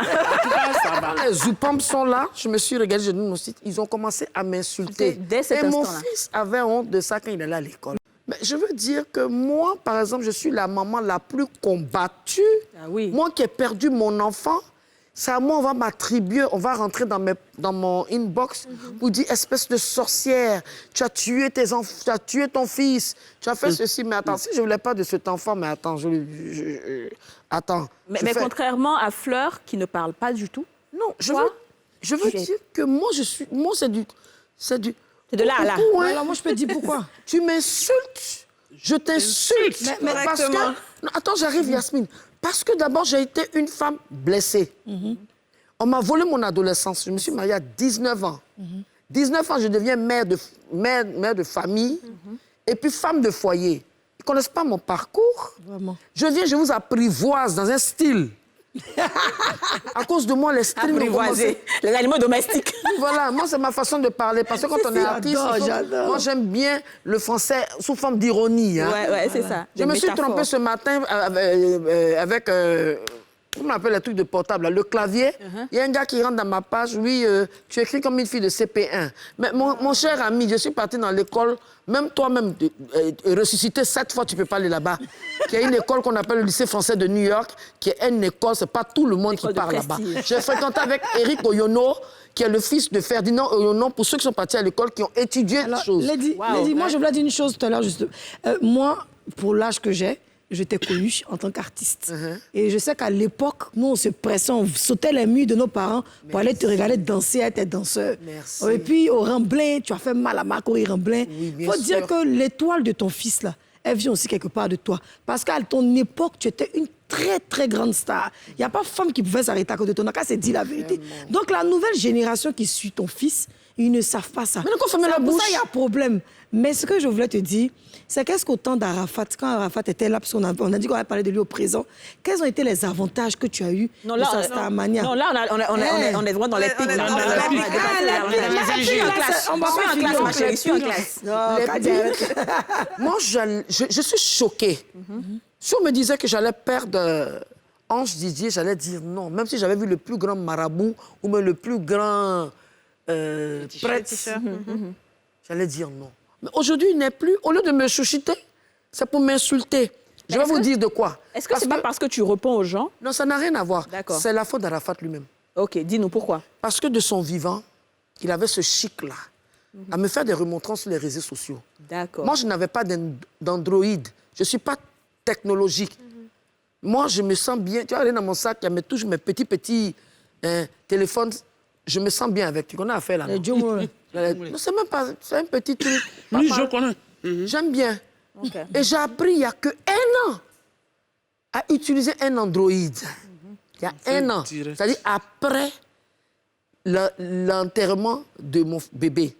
Quand les zoupams sont là, je me suis regardée, j'ai dit mon site, ils ont commencé à m'insulter. Dès cet Et mon instant-là. fils avait honte de ça quand il allait à l'école. Mais je veux dire que moi, par exemple, je suis la maman la plus combattue. Ah oui. Moi qui ai perdu mon enfant, c'est à moi, on va m'attribuer, on va rentrer dans mon inbox pour dire, espèce de sorcière, tu as tué tes enfants, tu as tué ton fils, tu as fait ceci. Mais attends, si je ne voulais pas de cet enfant, mais attends, attends. Mais contrairement à Fleur, qui ne parle pas du tout, Non, je Toi, veux tu es- dire que moi, c'est du... c'est de là à là. Coucou, hein. Alors moi, je peux te dire pourquoi. Tu m'insultes, je t'insulte. Mais parce que... Non, attends, j'arrive, Yasmine. Parce que d'abord, j'ai été une femme blessée. On m'a volé mon adolescence. Je me suis mariée à 19 ans. 19 ans, je deviens mère de famille et puis femme de foyer. Ils ne connaissent pas mon parcours. Vraiment. Je viens, je vous apprivoise dans un style. À cause de moi, les styles... Apprivoisé. Les animaux domestiques. Voilà, moi, c'est ma façon de parler. Parce que quand on est artiste, J'adore. moi, j'aime bien le français sous forme d'ironie. Hein. Ouais, c'est ça. Je me suis trompée ce matin avec comment on appelle les trucs de portable, là, le clavier. Il y a un gars qui rentre dans ma page, oui, tu écris comme une fille de CP1. Mais mon cher ami, je suis partie dans l'école, même toi-même, ressuscité 7 fois, tu peux pas aller là-bas. Il y a une école qu'on appelle le lycée français de New York, qui est une école, c'est pas tout le monde qui École de part là-bas. prestige. J'ai fréquenté avec Éric Oyono, qui est le fils de Ferdinand Oyono, pour ceux qui sont partis à l'école, qui ont étudié Alors, des choses. Lady, moi, je voulais dire une chose tout à l'heure, juste. Moi, pour l'âge que j'ai, je t'ai connue en tant qu'artiste. Et je sais qu'à l'époque, nous, on se pressait, on sautait les murs de nos parents pour aller te regarder danser, être danseur. Merci. Et puis, au Ramblin, tu as fait mal à Marco Ramblin. Oui, bien faut dire sûr. que l'étoile de ton fils, là, elle vient aussi quelque part de toi. Parce qu'à ton époque, tu étais une très, très grande star. Il n'y a pas de femme qui pouvait s'arrêter à côté de toi. On n'a qu'à se dire la vérité. Donc, la nouvelle génération qui suit ton fils, ils ne savent pas ça. Mais pourquoi fermer la Pour bouche? ça, il y a un problème. Mais ce que je voulais te dire, c'est qu'est-ce qu'au temps d'Arafat, quand Arafat était là, parce qu'on a dit qu'on allait parler de lui au présent, quels ont été les avantages que tu as eus Non, de là, sa starmania? non, là, on est vraiment dans les pics. là. dans les pics. Suis en classe. On va pas Suis en finir classe, ma avec chérie, les suis en pics. classe. Non, Kadia, Moi, je suis choquée. Si on me disait que j'allais perdre Ange Didier, j'allais dire non. Même si j'avais vu le plus grand marabout ou même le plus grand prêtre, j'allais dire non. Mais aujourd'hui, il n'est plus. Au lieu de me chouchiter, c'est pour m'insulter. Je vais vous dire de quoi. Est-ce que c'est pas parce que tu réponds aux gens? Non, ça n'a rien à voir. D'accord. C'est la faute d'Arafat lui-même. Ok, dis-nous pourquoi. Parce que de son vivant, il avait ce chic-là à me faire des remontrances sur les réseaux sociaux. D'accord. Moi, je n'avais pas d'Android. Je ne suis pas technologique. Moi, je me sens bien. Tu vois, aller dans mon sac, il y a toujours mes petits téléphones. Je me sens bien avec. Tu connais l'affaire là? Les Jomo, là. Non, c'est même pas... C'est un petit truc. Oui, Pas je mal. connais. J'aime bien. Ok. Et j'ai appris il n'y a que 1 an à utiliser un Android. Il y a 1 an. direct. C'est-à-dire après l'enterrement de mon bébé,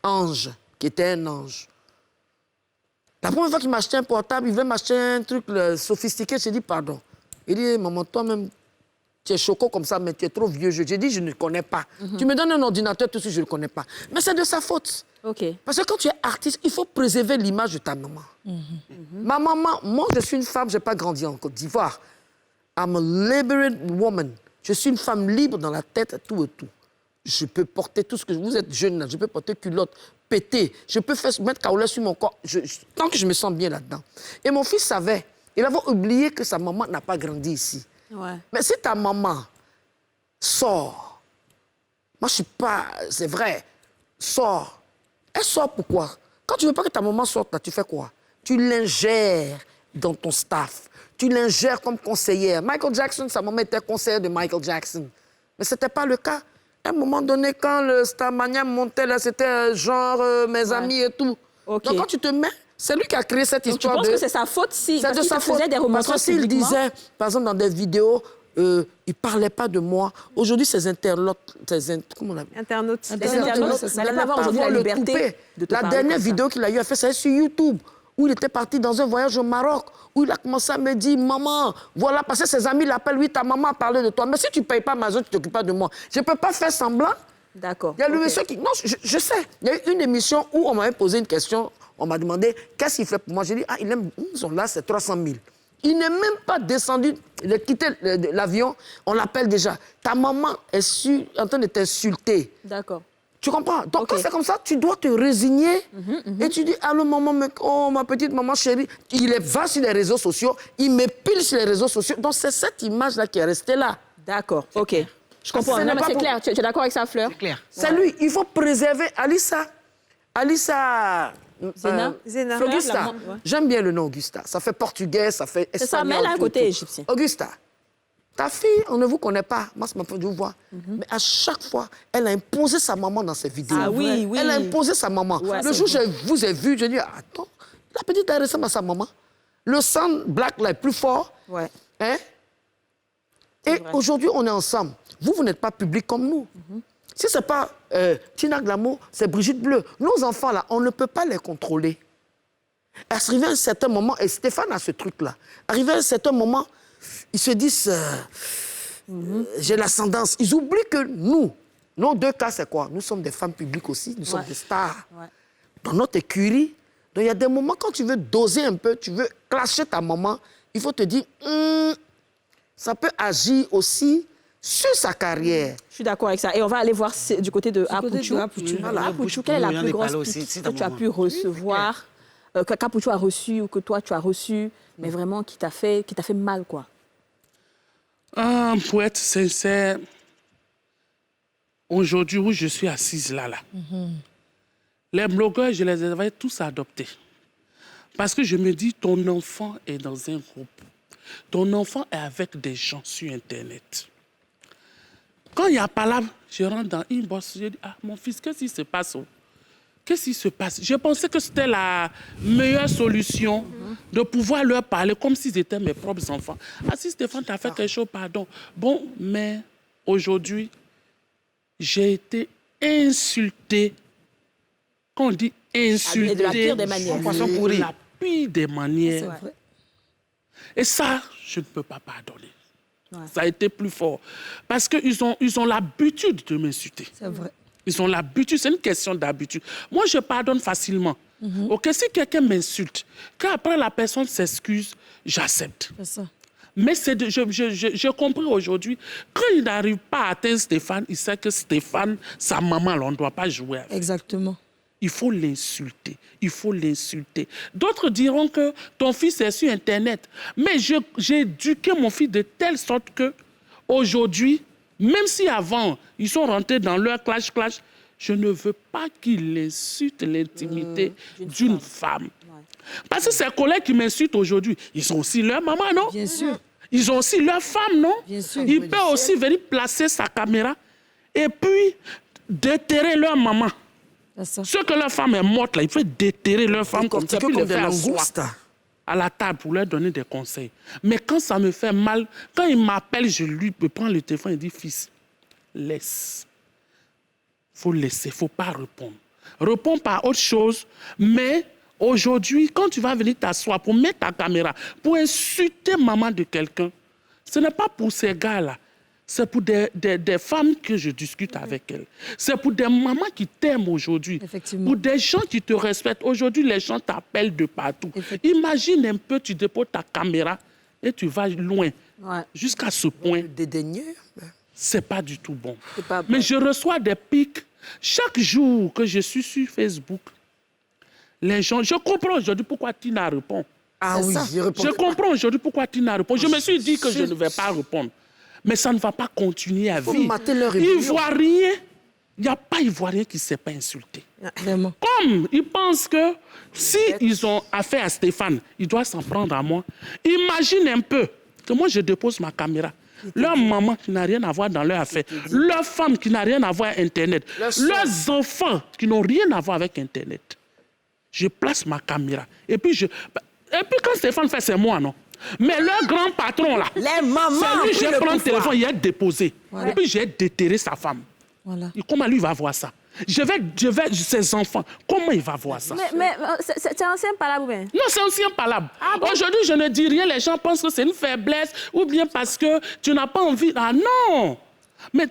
Ange, qui était un ange. La première fois qu'il m'a acheté un portable, il voulait m'acheter un truc sophistiqué. J'ai dit pardon. Il dit, maman, toi-même, Tu es choco comme ça, mais tu es trop vieux. J'ai dit, je ne connais pas. Tu me donnes un ordinateur, tout de suite, je ne le connais pas. Mais c'est de sa faute. OK. Parce que quand tu es artiste, il faut préserver l'image de ta maman. Ma maman, moi, je suis une femme, je n'ai pas grandi en Côte d'Ivoire. I'm a liberated woman. Je suis une femme libre dans la tête, tout et tout. Je peux porter tout ce que... Vous êtes jeune, là, je peux porter culotte, péter. Je peux mettre kaoula sur mon corps, tant que je me sens bien là-dedans. Et mon fils savait. Il avait oublié que sa maman n'a pas grandi ici. Ouais. Mais si ta maman sort, moi, je suis pas... C'est vrai, sort. Elle sort pourquoi? Quand tu veux pas que ta maman sorte, là, tu fais quoi? Tu l'ingères dans ton staff. Tu l'ingères comme conseillère. Michael Jackson, sa maman était conseillère de Michael Jackson. Mais ce n'était pas le cas. À un moment donné, quand le Starmania montait, là, c'était genre mes amis et tout. OK. Donc, quand tu te mets, c'est lui qui a créé cette Donc, tu histoire penses que c'est sa faute si C'est de sa faute. faisait des Parce remontrances que s'il publiquement? disait, par exemple, dans des vidéos, il ne parlait pas de moi. Aujourd'hui, ces internautes, comment on appelle? Internautes. Les internautes n'allaient pas avoir aujourd'hui la liberté de te La parler dernière comme ça. vidéo qu'il a eu à faire, c'est sur YouTube, où il était parti dans un voyage au Maroc, où il a commencé à me dire, maman, voilà, parce que ses amis l'appellent, oui, ta maman a parlé de toi. Mais si tu ne payes pas ma zone, tu ne t'occupes pas de moi. Je ne peux pas faire semblant. D'accord. Il y a le OK. monsieur qui... Non, je sais. Il y a eu une émission où on m'avait posé une question. On m'a demandé, qu'est-ce qu'il fait pour moi? J'ai dit, il aime... Ils sont là, c'est 300 000. Il n'est même pas descendu, il a quitté l'avion. On l'appelle déjà. Ta maman est en train de t'insulter. D'accord. Tu comprends? Donc, OK. quand c'est comme ça, tu dois te résigner. Et tu dis, allô, maman, oh, ma petite maman chérie. Va sur les réseaux sociaux, il me pile sur les réseaux sociaux. Donc, c'est cette image-là qui est restée là. D'accord. OK. Je comprends. Ce Non, n'est mais pas c'est pour- clair. Tu es d'accord avec ça, Fleur? C'est clair. C'est lui. Il faut préserver Alissa. Zena? Zena. Augusta. La maman, ouais. J'aime bien le nom Augusta. Ça fait portugais, ça fait C'est ça, espagnol. mais elle a un tout, côté tout. égyptien. Augusta, ta fille, on ne vous connaît pas. Moi, c'est ma première voix. Mais à chaque fois, elle a imposé sa maman dans ses vidéos. Ah oui, oui. Elle a imposé sa maman. Ouais, Le c'est jour où je vous ai vu, je dis, attends, la petite, elle ressemble à sa maman. Le sang black, là, est plus fort. Ouais. Hein? Et vrai. aujourd'hui, on est ensemble. Vous n'êtes pas public comme nous. Si ce n'est pas Tina Glamour, c'est Brigitte Bleu. Nos enfants, là, on ne peut pas les contrôler. Arrivé à un certain moment, et Stéphane a ce truc-là, arrivé à un certain moment, ils se disent, j'ai l'ascendance. Ils oublient que nous, nos deux cas, c'est quoi? Nous sommes des femmes publiques aussi, nous sommes des stars. Ouais. Dans notre écurie, donc il y a des moments quand tu veux doser un peu, tu veux clasher ta maman, il faut te dire, ça peut agir aussi sur sa carrière. Je suis d'accord avec ça. Et on va aller voir du côté de Apuchou. Apuchou. Voilà, Apuchou, quelle est Nous, la on en plus est grosse parlé aussi, pique si que ta tu as maman. pu recevoir, qu'Apuchou a reçu ou que toi tu as reçu, mais vraiment qui t'a fait mal, quoi? Pour être sincère, aujourd'hui où je suis assise là, les blogueurs, je les avais tous adoptés. Parce que je me dis, ton enfant est dans un groupe. Ton enfant est avec des gens sur Internet. Quand il y a palabre, je rentre dans inbox, je dis, mon fils, qu'est-ce qui se passe? Qu'est-ce qui se passe? Je pensais que c'était la meilleure solution de pouvoir leur parler comme s'ils étaient mes propres enfants. Si Stéphane t'a fait quelque chose, pardon. Bon, mais aujourd'hui, j'ai été insulté. Quand on dit insulté, de la pire des manières. Poisson pourri. la pire des manières. C'est vrai. Et ça, je ne peux pas pardonner. Ça a été plus fort. Parce qu'ils ont l'habitude de m'insulter. C'est vrai. Ils ont l'habitude, c'est une question d'habitude. Moi, je pardonne facilement. Ok, si quelqu'un m'insulte, qu'après la personne s'excuse, j'accepte. C'est ça. Mais j'ai compris aujourd'hui, quand il n'arrive pas à atteindre Stéphane, il sait que Stéphane, sa maman, on ne doit pas jouer avec. Exactement. Il faut l'insulter. Il faut l'insulter. D'autres diront que ton fils est sur Internet. Mais j'ai éduqué mon fils de telle sorte que aujourd'hui, même si avant, ils sont rentrés dans leur clash, je ne veux pas qu'il insulte l'intimité d'une femme. Parce que ces collègues qui m'insultent aujourd'hui, ils ont aussi leur maman, non? Bien sûr. Ils ont aussi leur femme, non? Bien sûr. Il peut aussi venir placer sa caméra et puis déterrer leur maman. C'est ça. Ceux que leur femme est morte, là, il faut déterrer leur femme comme ça, puis comme les des faire asseoir langoustes. à la table pour leur donner des conseils. Mais quand ça me fait mal, quand il m'appelle, je lui prends le téléphone et dis, fils, laisse. Il faut laisser, il ne faut pas répondre. Réponds par autre chose, mais aujourd'hui, quand tu vas venir t'asseoir pour mettre ta caméra, pour insulter maman de quelqu'un, ce n'est pas pour ces gars-là. C'est pour des femmes que je discute avec elles. C'est pour des mamans qui t'aiment aujourd'hui. Effectivement. Pour des gens qui te respectent. Aujourd'hui, les gens t'appellent de partout. Imagine un peu, tu déposes ta caméra et tu vas loin. Jusqu'à ce point. Dédaigneux. C'est pas du tout bon. Pas bon. Mais je reçois des pics. Chaque jour que je suis sur Facebook, les gens... Je comprends aujourd'hui pourquoi Tina répond. Ah oui, Je comprends aujourd'hui pourquoi Tina répond. Je me suis dit que je ne vais pas répondre. Mais ça ne va pas continuer à vivre. mater leur rébellion. Ivoirien, il n'y a pas Ivoirien qui ne s'est pas insulté. Vraiment. Comme ils pensent que s'ils ont affaire à Stéphane, ils doivent s'en prendre à moi. Imagine un peu que moi, je dépose ma caméra. Leur maman qui n'a rien à voir dans leur affaire, leur femme qui n'a rien à voir avec Internet, leurs enfants qui n'ont rien à voir avec Internet. Je place ma caméra. Et puis quand Stéphane fait, c'est moi, non? Mais leur grand patron, là, Les mamans, c'est lui, j'ai le pris le pouvoir. téléphone, il a déposé. Voilà. Et puis j'ai déterré sa femme. Voilà. Et comment lui va voir ça? Ses enfants, comment il va voir ça? Mais c'est ancien palabre, bien. Non, c'est aussi un palabre. Aujourd'hui, je ne dis rien, les gens pensent que c'est une faiblesse ou bien parce que tu n'as pas envie. Ah non! Mais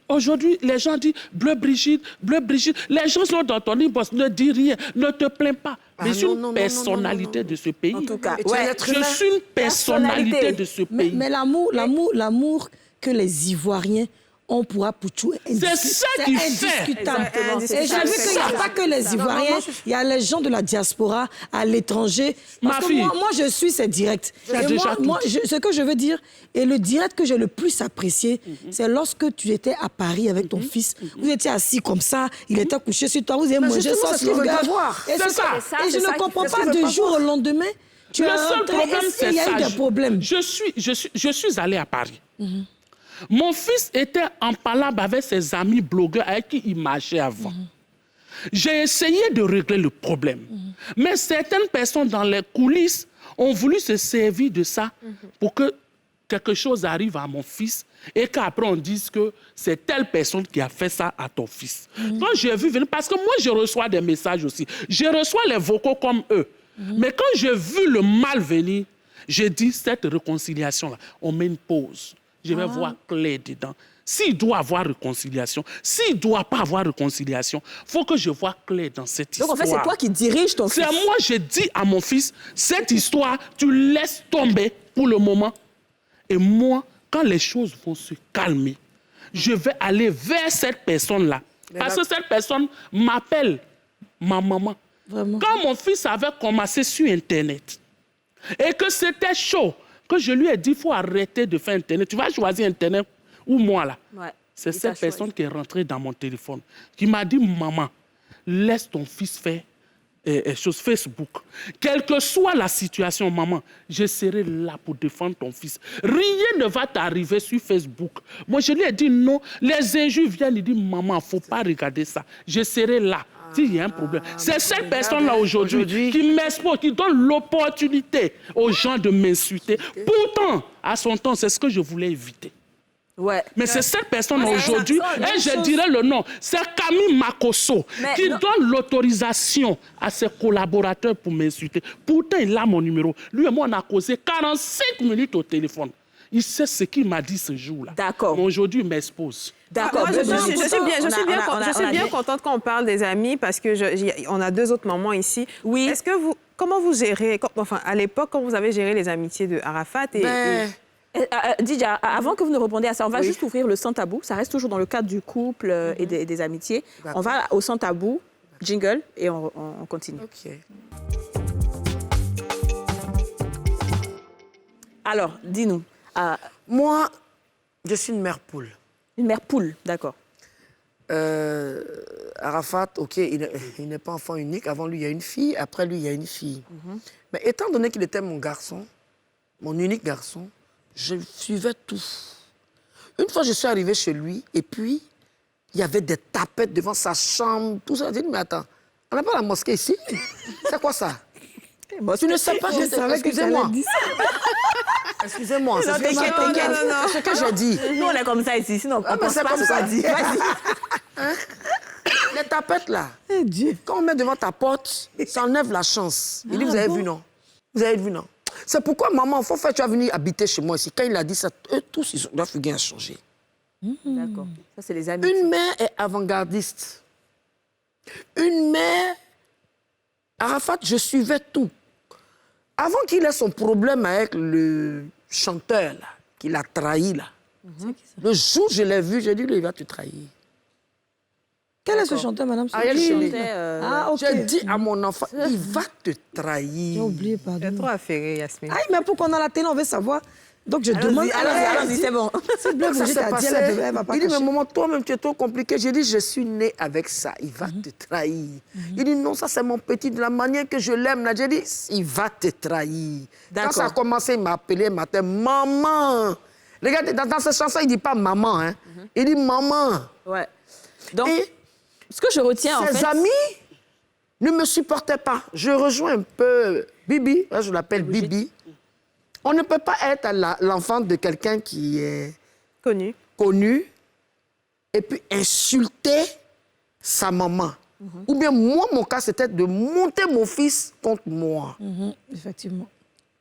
aujourd'hui, les gens disent bleu Brigitte, bleu Brigitte. Les gens sont dans ton inbox, ne dis rien, ne te plains pas. Mais je suis une personnalité de ce pays. En tout cas, Je suis une personnalité de ce pays. Mais l'amour que les Ivoiriens ont pour Apouchou, c'est ça qui fait. indiscutable. Exactement, Et c'est j'ai ça, vu c'est qu'il n'y a ça. pas que les Ivoiriens, il y a les gens de la diaspora à l'étranger. Parce Ma que fille. moi, je suis ces directs. as Et déjà moi, ce que je veux dire, et le direct que j'ai le plus apprécié, c'est lorsque tu étais à Paris avec ton fils. Vous étiez assis comme ça, il était couché sur toi, vous avez mangé justement, sans c'est ce qu'il veut langage. voir. Et C'est ça. Et je ne comprends pas du jour au lendemain. Tu Le es seul rentré problème, et c'est il y a ça. eu des problèmes. Je suis allé à Paris. Mon fils était en palabre avec ses amis blogueurs avec qui il marchait avant. J'ai essayé de régler le problème. Mais certaines personnes dans les coulisses ont voulu se servir de ça pour que quelque chose arrive à mon fils et qu'après on dise que c'est telle personne qui a fait ça à ton fils. Quand j'ai vu venir, parce que moi je reçois des messages aussi, je reçois les vocaux comme eux. Mais quand j'ai vu le mal venir, j'ai dit cette réconciliation-là, on met une pause. Je vais voir clair dedans. S'il doit avoir réconciliation, s'il ne doit pas avoir réconciliation, il faut que je vois clair dans cette histoire. Donc en fait, c'est toi qui diriges ton fils. C'est moi, j'ai dit à mon fils, cette histoire, tu laisses tomber pour le moment. Et moi, quand les choses vont se calmer, je vais aller vers cette personne-là. Parce que cette personne m'appelle ma maman. Vraiment. Quand mon fils avait commencé sur Internet et que c'était chaud, que je lui ai dit, il faut arrêter de faire Internet. Tu vas choisir Internet ou moi, là. Ouais. C'est Il t'a cette personne qui est rentrée dans mon téléphone, qui m'a dit, maman, laisse ton fils faire chose Facebook. Quelle que soit la situation, maman, je serai là pour défendre ton fils. Rien ne va t'arriver sur Facebook. Moi, je lui ai dit non. Les injures viennent, il dit, maman, il ne faut pas regarder ça. Je serai là. S'il y a un problème. C'est cette personne-là aujourd'hui qui m'expose, qui donne l'opportunité aux gens de m'insulter. Pourtant, à son temps, c'est ce que je voulais éviter. Ouais. Mais c'est cette personne aujourd'hui, et je dirais le nom, c'est Camille Makosso qui donne l'autorisation à ses collaborateurs pour m'insulter. Pourtant, il a mon numéro. Lui et moi, on a causé 45 minutes au téléphone. Il sait ce qu'il m'a dit ce jour-là. D'accord. Mais aujourd'hui, il m'expose. D'accord. Moi, je suis bien contente quand on parle des amis parce que on a deux autres mamans ici. Oui. Est-ce que comment vous gérez, enfin, à l'époque, quand vous avez géré les amitiés de Arafat et Didier, avant que vous ne répondiez à ça, on va juste ouvrir le sans tabou. Ça reste toujours dans le cadre du couple et des amitiés. On va au sans tabou, jingle, et on continue. OK. Alors, dis-nous. Moi, je suis une mère poule. Une mère poule, d'accord. Arafat, OK, il n'est pas enfant unique. Avant lui, il y a une fille. Après lui, il y a une fille. Mais étant donné qu'il était mon garçon, mon unique garçon, je suivais tout. Une fois, je suis arrivée chez lui, et puis, il y avait des tapettes devant sa chambre, tout ça. Je dis, mais attends, on n'a pas la mosquée ici? C'est quoi ça? Tu ne sais pas, excusez-moi. Excusez-moi, c'est ce que j'ai dit. Nous, on est comme ça ici, sinon on ne pense c'est pas comme ce ça. qu'on dit. Vas-y. Les tapettes, là, Dieu. quand on met devant ta porte, ça enlève la chance. Il dit, vous avez vu, non? Vous avez vu, non? C'est pourquoi, maman, il faut faire, tu vas venir habiter chez moi ici. Quand il a dit ça, eux tous, ils doivent rien changer. D'accord. Ça, c'est les amis. Une mère est avant-gardiste. Une mère... Arafat, je suivais tout. Avant qu'il ait son problème avec le chanteur, là, qu'il a trahi, là, le jour où je l'ai vu, j'ai dit, lui, il va te trahir. Quel est ce chanteur, madame? Ariel Chéné. Ah, ok. J'ai dit à mon enfant, il va te trahir. J'ai oublié, pardon. C'est trop affairé, Yasmine. Aïe, mais pour qu'on a la télé, on veut savoir. Donc, je demande... Allons-y, c'est bon. C'est bleu, Ça vous dites, s'est elle passé. elle va pas Il dit, mais cacher. maman, toi-même, tu es trop compliqué. J'ai dit, je suis né avec ça. Il va te trahir. Il dit, non, ça, c'est mon petit. De la manière que je l'aime, là, j'ai dit, il va te trahir. Quand ça a commencé, il m'a appelé, il m'a dit, maman. Regardez, dans cette chanson, il ne dit pas maman. Hein. Il dit maman. Ouais. Donc, Et ce que je retiens, en ses fait... amis ne me supportaient pas. Je rejoins un peu Bibi. Là, je l'appelle Bibi. On ne peut pas être l'enfant de quelqu'un qui est connu et puis insulter sa maman. Ou bien moi, mon cas, c'était de monter mon fils contre moi. Effectivement.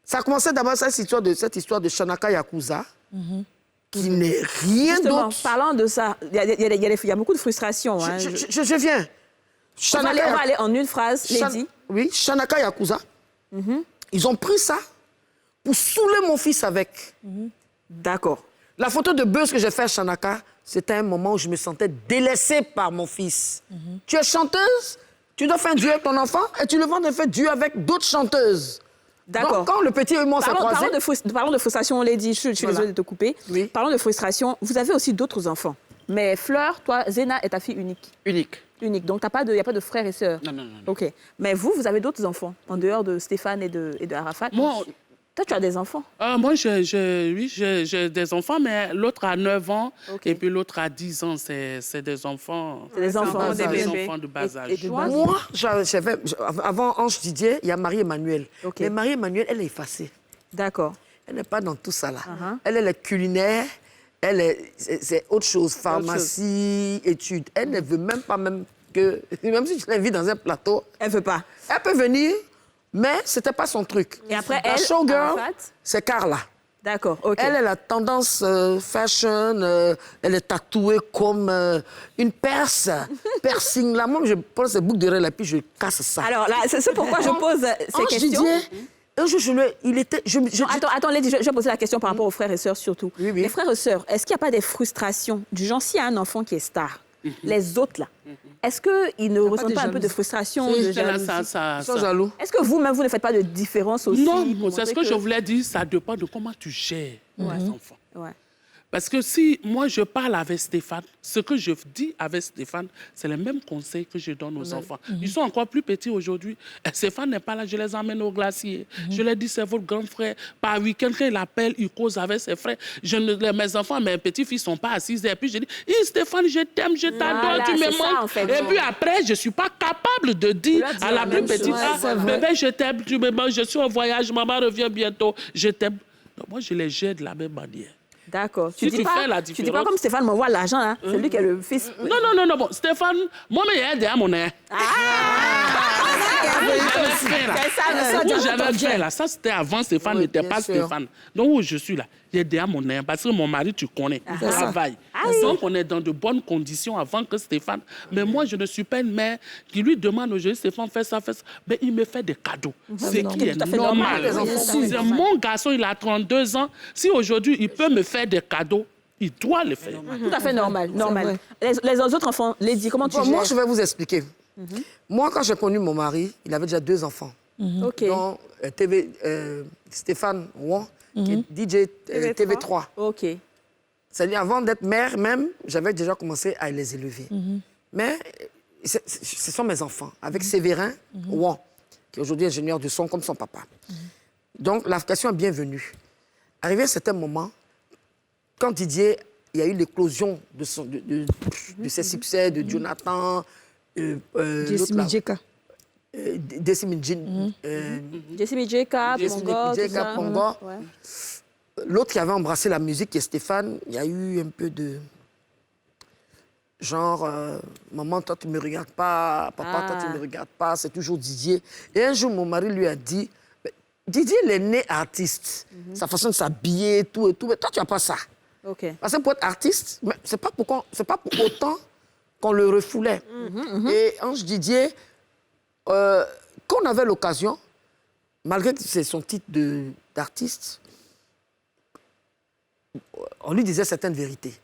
Ça a commencé d'abord cette histoire de Shanaka Yakuza, qui n'est rien Justement, d'autre. parlant de ça, il y a beaucoup de frustration. Hein. Je viens. On va aller en une phrase, Lady. Oui, Shanaka Yakuza. Ils ont pris ça pour saouler mon fils avec. D'accord. La photo de buzz que j'ai fait à Shanaka, c'était un moment où je me sentais délaissée par mon fils. Tu es chanteuse, tu dois faire un duo avec ton enfant et tu le vends de faire duo avec d'autres chanteuses. D'accord. Donc, quand le petit et moi s'est croisé... Parlons de frustration, Lady. Je suis désolée de te couper. Oui. Parlons de frustration. Vous avez aussi d'autres enfants. Mais Fleur, toi, Zena est ta fille unique. Unique. Donc, il n'y a pas de frères et sœurs. Non. OK. Mais vous avez d'autres enfants, en dehors de Stéphane et de Arafat. Moi, toi, tu as des enfants. Moi, j'ai des enfants, mais l'autre a 9 ans et puis l'autre a 10 ans. C'est des enfants. C'est des enfants, des bébés. enfants de bas âge. Et de bas âge. Moi, avant Ange Didier, il y a Marie-Emmanuelle. OK. Mais Marie-Emmanuelle, elle est effacée. D'accord. Elle n'est pas dans tout ça, là. Elle est culinaire, c'est autre chose. Pharmacie, études. Elle ne veut même pas que... Même si tu l'invites dans un plateau... Elle ne veut pas. Elle peut venir, mais ce n'était pas son truc. Et après, la elle, showgirl, Arafat? c'est Carla. D'accord, OK. Elle a la tendance fashion, elle est tatouée comme une perse, piercing. Là, moi, je prends ces boucles d'oreilles et puis je casse ça. Alors là, c'est pourquoi je pose ces Ange questions. Didier, un jour, il était... Attends, Lady, je vais poser la question par rapport aux frères et sœurs surtout. Oui. Les frères et sœurs, est-ce qu'il n'y a pas des frustrations du genre, s'il y a un enfant qui est star, les autres là, est-ce qu'ils ne ressentent pas un peu de frustration, de jalousie? Ils sont jaloux. Est-ce que vous-même, vous ne faites pas de différence aussi? Non, c'est ce que je voulais dire. Ça dépend de comment tu gères les enfants. Ouais. Parce que si moi, je parle avec Stéphane, ce que je dis avec Stéphane, c'est les mêmes conseils que je donne aux enfants. Ils sont encore plus petits aujourd'hui. Stéphane n'est pas là, je les emmène au glacier. Je leur dis, c'est votre grand frère. Par week-end, quand il appelle, il cause avec ses frères. Mes enfants, mes petits-fils ne sont pas assis. Et puis je dis, Stéphane, je t'aime, je t'adore, Voilà, tu me c'est ça, manques. en fait. Et puis après, je ne suis pas capable de dire à la plus petite, bébé, je t'aime, tu me manques, je suis en voyage, maman revient bientôt, je t'aime. Donc moi, je les gère de la même manière. D'accord. Si tu fais la différence... Tu dis pas comme Stéphane m'envoie l'argent, hein. C'est lui qui est le fils. Non, bon, Stéphane, moi, mais il y a des à mon nez. J'avais fait là. Ça, c'était avant Stéphane, n'était pas Stéphane. Donc, où je suis là, il y a des à mon nez. Parce que mon mari, tu connais, il travaille. Donc, on est dans de bonnes conditions avant que Stéphane. Mais moi, je ne suis pas une mère qui lui demande aujourd'hui, Stéphane, fais ça. Mais il me fait des cadeaux. Ce qui est normal. Mon garçon, il a 32 ans. Si aujourd'hui, il peut me faire des cadeaux, il doit le faire. Tout à fait normal. Les autres enfants, Lady, comment tu gères? Moi, je vais vous expliquer. Moi, quand j'ai connu mon mari, il avait déjà 2 enfants. OK. Donc, Stéphane Ouan, qui est DJ TV3. OK. C'est-à-dire, avant d'être mère même, j'avais déjà commencé à les élever. Mais ce sont mes enfants, avec Séverin Ouan, qui est aujourd'hui ingénieur du son comme son papa. Donc, la question est bienvenue. Arrivé à un certain moment, quand Didier, il y a eu l'éclosion de ses succès, de Jonathan, Jessimi Djeka. Jessimi Djeka, Pongo. L'autre qui avait embrassé la musique, qui est Stéphane, il y a eu un peu de... Genre, maman, toi, tu ne me regardes pas. Papa, toi, tu ne me regardes pas. C'est toujours Didier. Et un jour, mon mari lui a dit, Didier, il est né artiste. Sa façon de s'habiller, tout et tout. Mais toi, tu n'as pas ça. Ok. Parce que pour être artiste, ce n'est pas pour autant qu'on le refoulait. Et Ange Didier, quand on avait l'occasion, malgré que c'est son titre d'artiste, on lui disait certaines vérités.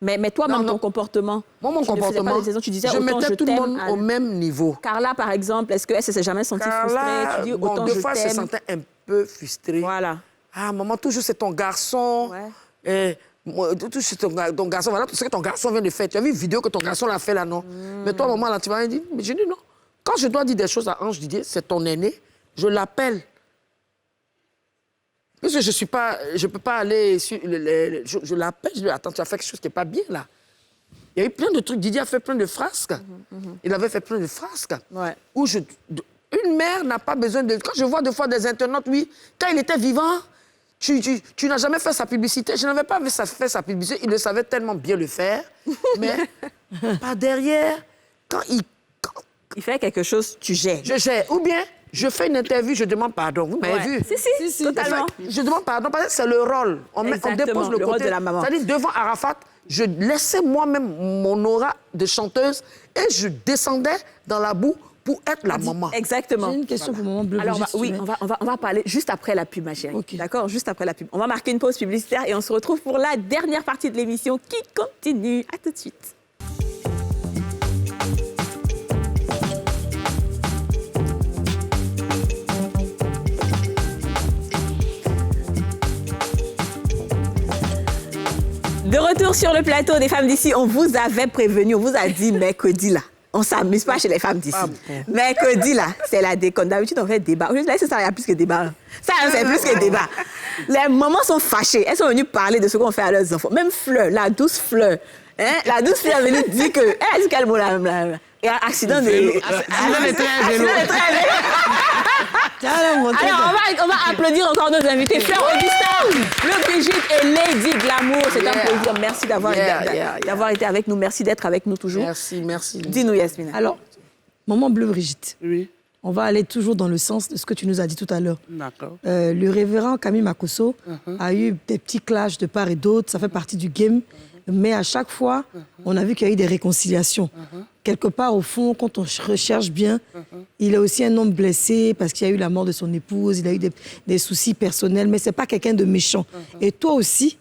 Mais toi, Non, même non. ton comportement, Moi, mon tu ne faisais comportement, pas des saisons, tu disais je autant mettais tout le t'aime monde à- au même niveau. Carla, par exemple, est-ce qu'elle ne s'est jamais sentie frustrée? Carla, Tu dis bon, autant deux je fois, elle se t'aime. sentait un peu frustrée. Voilà. Ah, maman, toujours c'est ton garçon. Ouais. Et, moi, toujours c'est ton garçon. Voilà tout ce que ton garçon vient de faire. Tu as vu une vidéo que ton garçon l'a fait là, non? Mais toi, maman, là, tu m'as dit, mais j'ai dit non. Quand je dois dire des choses à Ange Didier, c'est ton aîné, je l'appelle. Puisque je ne peux pas aller sur... Je l'appelle, je lui dis, attends, tu as fait quelque chose qui n'est pas bien, là. Il y a eu plein de trucs. Didier a fait plein de frasques. Il avait fait plein de frasques. Ouais. Où une mère n'a pas besoin de... Quand je vois des fois des internautes, oui, quand il était vivant, tu n'as jamais fait sa publicité. Je n'avais pas fait sa publicité. Il le savait tellement bien le faire. Mais pas derrière. Quand Il fait quelque chose, tu gères. je gère. Ou bien, je fais une interview, je demande pardon. Vous m'avez vu? Si, totalement. Je demande pardon parce que c'est le rôle. On Exactement, dépose le le rôle côté. de la maman. C'est-à-dire, devant Arafat, je laissais moi-même mon aura de chanteuse et je descendais dans la boue pour être la maman. Exactement. J'ai une question pour Maman Bleu. Alors, Brigitte, si oui, tu veux. on va parler juste après la pub, ma chérie. Ok. D'accord? Juste après la pub. On va marquer une pause publicitaire et on se retrouve pour la dernière partie de l'émission qui continue. À tout de suite. De retour sur le plateau des femmes d'ici, on vous avait prévenu, on vous a dit mercredi là. On ne s'amuse pas chez les femmes d'ici. Mercredi là, c'est la déconne. D'habitude, on fait débat. Aujourd'hui, là, ça, il y a plus que débat. Ça, c'est plus que débat. Les mamans sont fâchées. Elles sont venues parler de ce qu'on fait à leurs enfants. Même Fleur, la douce Fleur. Hein? La douce Fleur est venue dire que... Elle dit quel mot là? Il y a un accident de... Accident de train à vélo. Accident de train à vélo. Alors, on va applaudir encore nos invités. Fleur Augustin, Bleu Brigitte et Lady Glamour. C'est un plaisir. Merci d'avoir été avec nous. Merci d'être avec nous toujours. Merci, merci. Dis-nous, Yasmina. Alors, Maman Bleu Brigitte, Oui, on va aller toujours dans le sens de ce que tu nous as dit tout à l'heure. d'accord. Le révérend Camille Makosso a eu des petits clashs de part et d'autre, ça fait partie du game. Mais à chaque fois, on a vu qu'il y a eu des réconciliations. Quelque part, au fond, quand on recherche bien, il est aussi un homme blessé parce qu'il y a eu la mort de son épouse, il a eu des soucis personnels, mais ce n'est pas quelqu'un de méchant. Et toi aussi,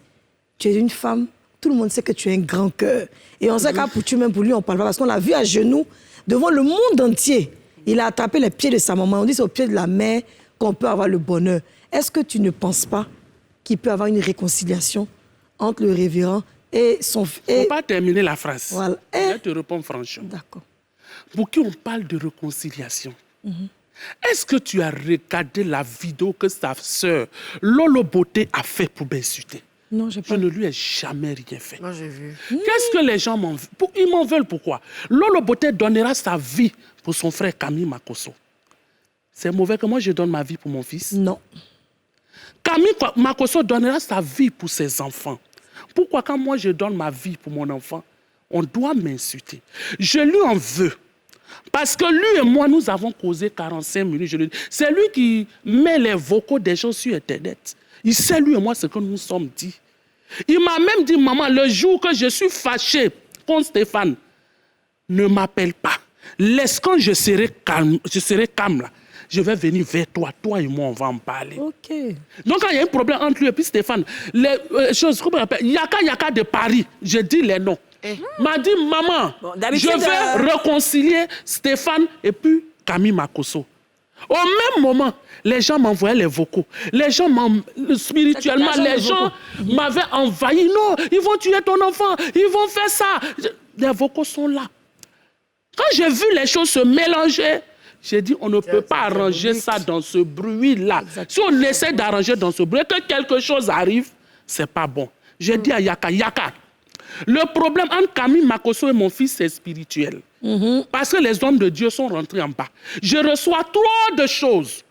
tu es une femme, tout le monde sait que tu as un grand cœur. Et on sait qu'à Poutu, même pour lui, on ne parle pas parce qu'on l'a vu à genoux devant le monde entier. Il a attrapé les pieds de sa maman. On dit c'est au pied de la mère qu'on peut avoir le bonheur. Est-ce que tu ne penses pas qu'il peut y avoir une réconciliation entre le révérend et son fils? Il ne faut pas terminer la phrase. Voilà. Je te réponds franchement. D'accord. Pour qui on parle de réconciliation, est-ce que tu as regardé la vidéo que sa sœur Lolo Beauté a fait pour m'insulter? Non, j'ai Je pas. ne lui ai jamais rien fait. Moi, j'ai vu. Qu'est-ce que les gens m'en veulent? Ils m'en veulent pourquoi? Lolo Beauté donnera sa vie pour son frère Camille Makosso. C'est mauvais que moi je donne ma vie pour mon fils? Non. Camille Makosso donnera sa vie pour ses enfants. Pourquoi quand moi je donne ma vie pour mon enfant, on doit m'insulter? Je lui en veux. Parce que lui et moi, nous avons causé 45 minutes. Je le dis. C'est lui qui met les vocaux des gens sur Internet. Il sait, lui et moi, ce que nous sommes dit. Il m'a même dit, maman, le jour que je suis fâché contre Stéphane, ne m'appelle pas. Laisse quand je serai calme là. Je vais venir vers toi. Toi et moi, on va en parler. Ok. Donc, quand il y a un problème entre lui et puis Stéphane, les choses, comment on appelle, Yaka de Paris, je dis les noms. M'a dit, maman, Bon, je d'habitude, vais réconcilier Stéphane et puis Camille Makosso. Au même moment, les gens m'envoyaient les vocaux. Les gens, spirituellement, les gens m'avaient envahi. Non, ils vont tuer ton enfant, ils vont faire ça. Les vocaux sont là. Quand j'ai vu les choses se mélanger, j'ai dit, on ne peut pas arranger ça dans ce bruit-là. Si on essaie d'arranger dans ce bruit, que quelque chose arrive, c'est pas bon. J'ai dit à Yaka, le problème entre Camille Makosso et mon fils, c'est spirituel. Parce que les hommes de Dieu sont rentrés en bas. Je reçois trop de choses.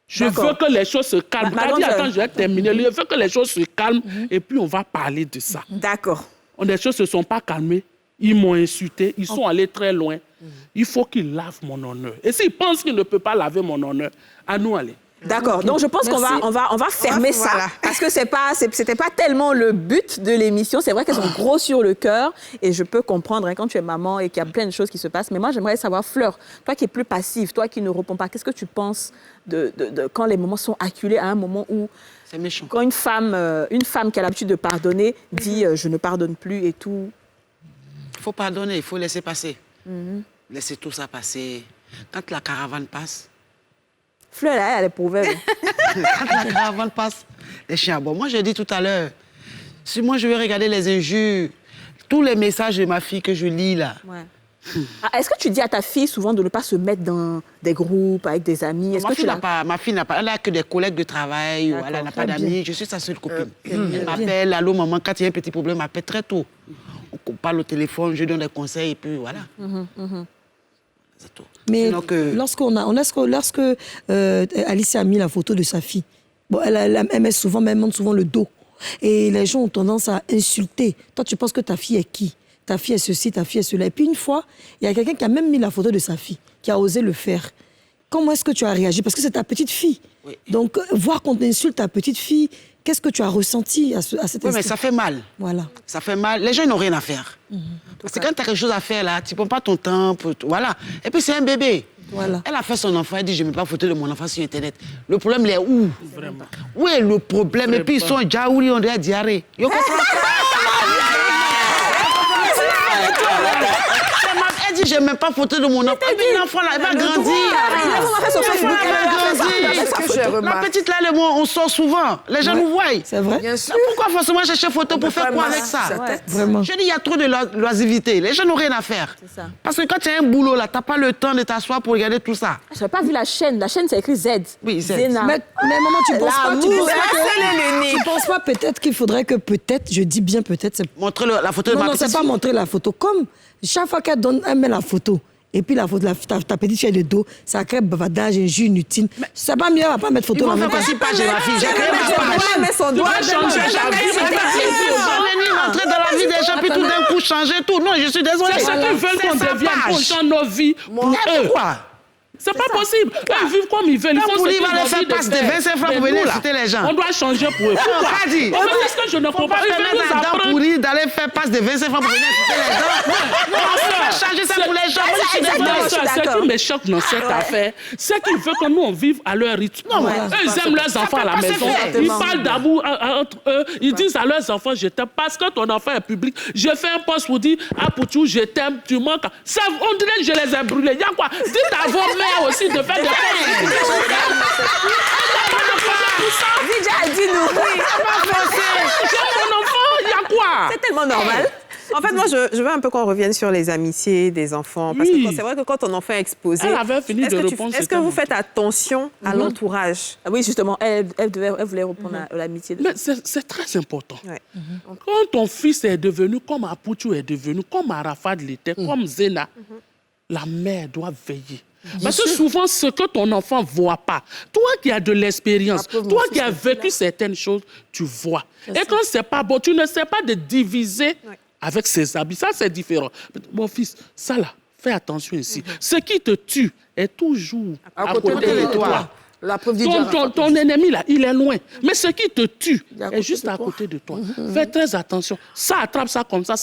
Je veux que les choses se calment. Attends, je vais terminer. Je veux que les choses se calment et puis on va parler de ça. D'accord. Les choses ne se sont pas calmées. Ils m'ont insulté. Ils sont allés très loin. Il faut qu'ils lavent mon honneur. Et s'ils pensent qu'ils ne peuvent pas laver mon honneur, à nous aller. D'accord. Donc, je pense qu'on va fermer ça. Voilà. Parce que c'était pas tellement le but de l'émission. C'est vrai qu'elles sont gros sur le cœur. Et je peux comprendre quand tu es maman et qu'il y a plein de choses qui se passent. Mais moi, j'aimerais savoir, Fleur, toi qui es plus passive, toi qui ne réponds pas, qu'est-ce que tu penses de quand les moments sont acculés à un moment où... C'est méchant. Quand une femme qui a l'habitude de pardonner dit je ne pardonne plus et tout. Il faut pardonner, il faut laisser passer. Laisser tout ça passer. Quand la caravane passe... Fleur, là, elle est pauvre. Quand la caravane passe, les chiens aboient. Moi, j'ai dit tout à l'heure, si moi, je vais regarder les injures, tous les messages de ma fille que je lis là. Ouais. Est-ce que tu dis à ta fille souvent de ne pas se mettre dans des groupes avec des amis? Ma fille n'a pas, elle n'a que des collègues de travail, elle n'a pas d'amis. Je suis sa seule copine. Elle m'appelle, allô maman, quand il y a un petit problème, elle m'appelle très tôt. On parle au téléphone, je donne des conseils et puis voilà. C'est tout. Mais sinon lorsque Alicia a mis la photo de sa fille, bon, elle montre souvent le dos. Et les gens ont tendance à insulter. Toi, tu penses que ta fille est qui? Ta fille est ceci, ta fille est cela. Et puis une fois, il y a quelqu'un qui a même mis la photo de sa fille, qui a osé le faire. Comment est-ce que tu as réagi? Parce que c'est ta petite fille. Oui. Donc, voir qu'on insulte ta petite fille, qu'est-ce que tu as ressenti à cet instant? Oui, mais ça fait mal. Voilà. Ça fait mal. Les gens n'ont rien à faire. Parce que quand tu as quelque chose à faire, là, tu ne prends pas ton temps. Voilà. Et puis, c'est un bébé. Voilà. Elle a fait son enfant, elle dit, je ne mets pas photo de mon enfant sur Internet. Le problème, il est où? Vraiment. Où est le problème? Et puis, ils sont jaouli, on dirait diarrhée. Vous comprenez? Elle dit, je n'ai même pas photo de mon enfant. Et puis l'enfant, là, elle va grandir. La petite, là, on sort souvent. Les gens nous voient. C'est vrai? Bien sûr. Pourquoi forcément chercher photo pour faire quoi avec ça? Vraiment. Je dis, il y a trop de loisivité. Les gens n'ont rien à faire. C'est ça. Parce que quand tu as un boulot, là, tu n'as pas le temps de t'asseoir pour regarder tout ça. Je n'avais pas vu la chaîne. La chaîne, c'est écrit Z. Oui, Z. Zena. Mais maman, tu penses pas, L'amour, tu penses pas peut-être qu'il faudrait que je dis bien peut-être, c'est... Montrer la photo de ma Non, petite c'est pas fille. montrer la photo. Comme chaque fois qu'elle met la photo, et puis la photo, ta petite fille de dos, ça crée bavardage, injure inutile. C'est pas mieux, elle va pas mettre photo Ils dans vont la faire même pas si page de ma fille. J'ai créé ma page. mais son doigt, changer ta vie. Ils vont venir rentrer dans la vie des gens, puis tout d'un coup changer tout. Non, je suis désolée. C'est ce qu'ils veulent qu'on sa devienne, qu'on page. change nos vies pour eux. Pourquoi? C'est pas possible. Ils vivent comme ils veulent. Ils Quand font vous ce dites, qu'ils va ont les faire envie de passer de faire. 25 francs Mais pour venir nous, là, insulter les gens. On doit changer pour eux. Pourquoi? Pas dit. En fait, est-ce que je ne comprends pas? Faut pas Ils veulent permettre nous à dents apprendre. pourries d'aller faire passe de 25 francs pour venir insulter les gens. Non, on peut changer ça pour les gens. Moi, je suis Exactement. désolée. je suis Ce d'accord. qui me choque dans cette affaire, c'est qu'ils veulent que nous, on vive à leur rythme. Non, mais Eux, ils aiment leurs enfants à la peut pas se maison. faire. Ils parlent d'amour entre eux. Ils disent à leurs enfants, je t'aime. Parce que ton enfant est public. Je fais un post pour dire, ah, Poutou, je t'aime, tu manques. Ça, on dirait que je les ai brûlés. Il y a quoi? Dites à vos mères aussi de faire des posts. Déjà, dis-nous. J'ai mon enfant, il y a quoi? C'est tellement normal. En fait, moi, je veux un peu qu'on revienne sur les amitiés des enfants. Parce Oui. que c'est vrai que quand ton enfant est exposé... Elle avait fini est-ce de que répondre, Est-ce c'était que vous bon. faites attention à l'entourage? Oui, justement, elle voulait répondre à l'amitié. Mais c'est très important. Ouais. Quand ton fils est devenu comme Apoutou est devenu, comme Arafat l'était, comme Zena, la mère doit veiller. Parce que souvent, ce que ton enfant ne voit pas, toi qui as de l'expérience, toi qui as vécu certaines choses, tu vois. Et quand ce n'est pas bon, tu ne sais pas de diviser avec ses habits. Ça, c'est différent. Mon fils, ça là, fais attention ici. Ce qui te tue est toujours à côté de toi. La preuve du Ton ennemi, là, il est loin. Mais ce qui te tue est juste à côté de toi. Fais très attention. Ça attrape ça comme ça.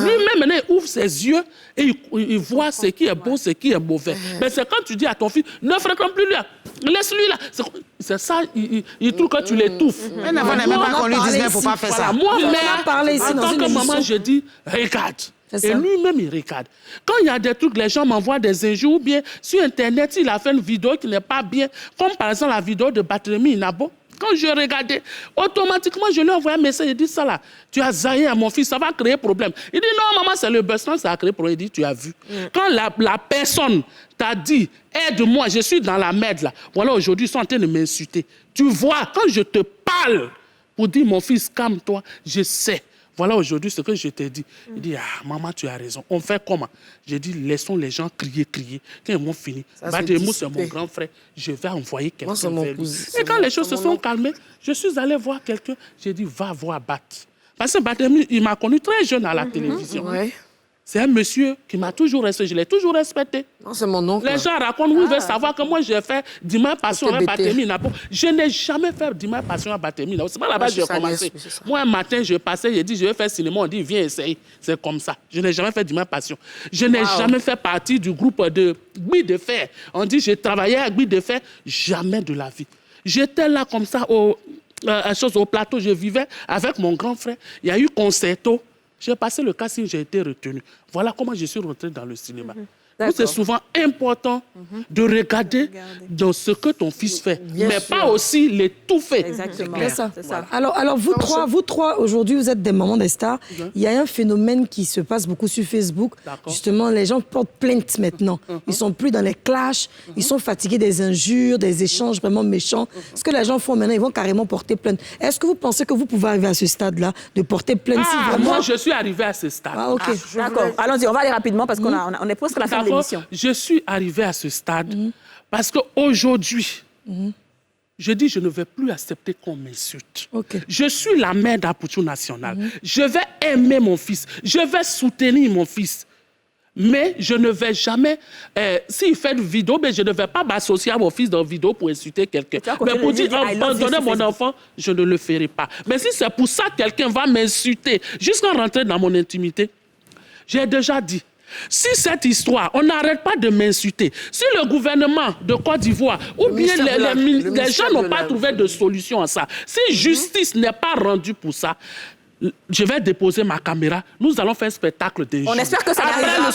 Lui-même, il ouvre ses yeux et il voit ce qui est bon, ce qui est mauvais. Mais c'est quand tu dis à ton fils, ne fréquente plus lui, laisse-lui là. C'est ça, il trouve que tu l'étouffes. Un enfant n'est même pas qu'on lui dise, il ne faut pas faire ça. Moi, On en a mère, parlé ici en dans tant une que maman, émission. je dis, regarde. C'est Et ça. lui-même, il regarde. Quand il y a des trucs, les gens m'envoient des injures, ou bien sur Internet, il a fait une vidéo qui n'est pas bien, comme par exemple la vidéo de Barthélemy Inabo. Quand je regardais, automatiquement, je lui ai envoyé un message, il dit ça là, tu as zaillé à mon fils, ça va créer problème. Il dit non, maman, c'est le besoin, ça a créé problème. Il dit, tu as vu. Quand la personne t'a dit, aide-moi, je suis dans la merde là, voilà, aujourd'hui, ils sont en train de m'insulter. Tu vois, quand je te parle pour dire, mon fils, calme-toi, je sais. Voilà aujourd'hui ce que je t'ai dit. Il dit, ah, maman, tu as raison. On fait comment? J'ai dit, laissons les gens crier. Quand ils vont finir, Bademou, c'est mon grand frère. Je vais envoyer quelqu'un vers lui. Et quand les choses se sont calmées, je suis allé voir quelqu'un. J'ai dit, va voir Bat. Parce que Bademou, il m'a connu très jeune à la télévision. Ouais. C'est un monsieur qui m'a toujours respecté. Je l'ai toujours respecté. Non, c'est mon oncle. Les gens racontent, ils veulent savoir que moi, j'ai fait Dima Passion à Batemina. Je n'ai jamais fait Dima Passion à Batemina. C'est pas là-bas que j'ai commencé. Moi, un matin, je passais, j'ai dit, je vais faire cinéma. On dit, viens essayer. C'est comme ça. Je n'ai jamais fait Dima Passion. Je n'ai jamais fait partie du groupe de Gui de Fer. On dit, j'ai travaillé à Gui de Fer. Jamais de la vie. J'étais là comme ça, au plateau. Je vivais avec mon grand frère. Il y a eu concerto. J'ai passé le casting, j'ai été retenu. Voilà comment je suis rentré dans le cinéma. Donc, c'est souvent important de regarder dans ce que ton fils fait, mais pas aussi l'étouffer. Exactement. C'est ça. C'est ça. Alors vous trois, aujourd'hui, vous êtes des mamans des stars. Il y a un phénomène qui se passe beaucoup sur Facebook. Justement, les gens portent plainte maintenant. Ils sont plus dans les clashs. Ils sont fatigués des injures, des échanges vraiment méchants. Ce que les gens font maintenant, ils vont carrément porter plainte. Est-ce que vous pensez que vous pouvez arriver à ce stade-là, de porter plainte si vraiment... Moi, je suis arrivé à ce stade. Ah, OK. D'accord. Allons-y, on va aller rapidement parce qu'on est presque à la fin de l'émission. Je suis arrivé à ce stade parce qu'aujourd'hui, je dis je ne vais plus accepter qu'on m'insulte. OK. Je suis la mère d'Apoutou National. Je vais aimer mon fils. Je vais soutenir mon fils. Mais je ne vais jamais, s'il fait une vidéo, mais je ne vais pas m'associer à mon fils dans une vidéo pour insulter quelqu'un. Mais pour dire abandonner mon enfant, je ne le ferai pas. Mais si c'est pour ça que quelqu'un va m'insulter jusqu'à rentrer dans mon intimité, j'ai déjà dit, si cette histoire, on n'arrête pas de m'insulter, si le gouvernement de Côte d'Ivoire ou bien les gens n'ont pas trouvé de solution à ça, si justice n'est pas rendue pour ça, je vais déposer ma caméra. Nous allons faire un spectacle de On espère que ça n'arrivera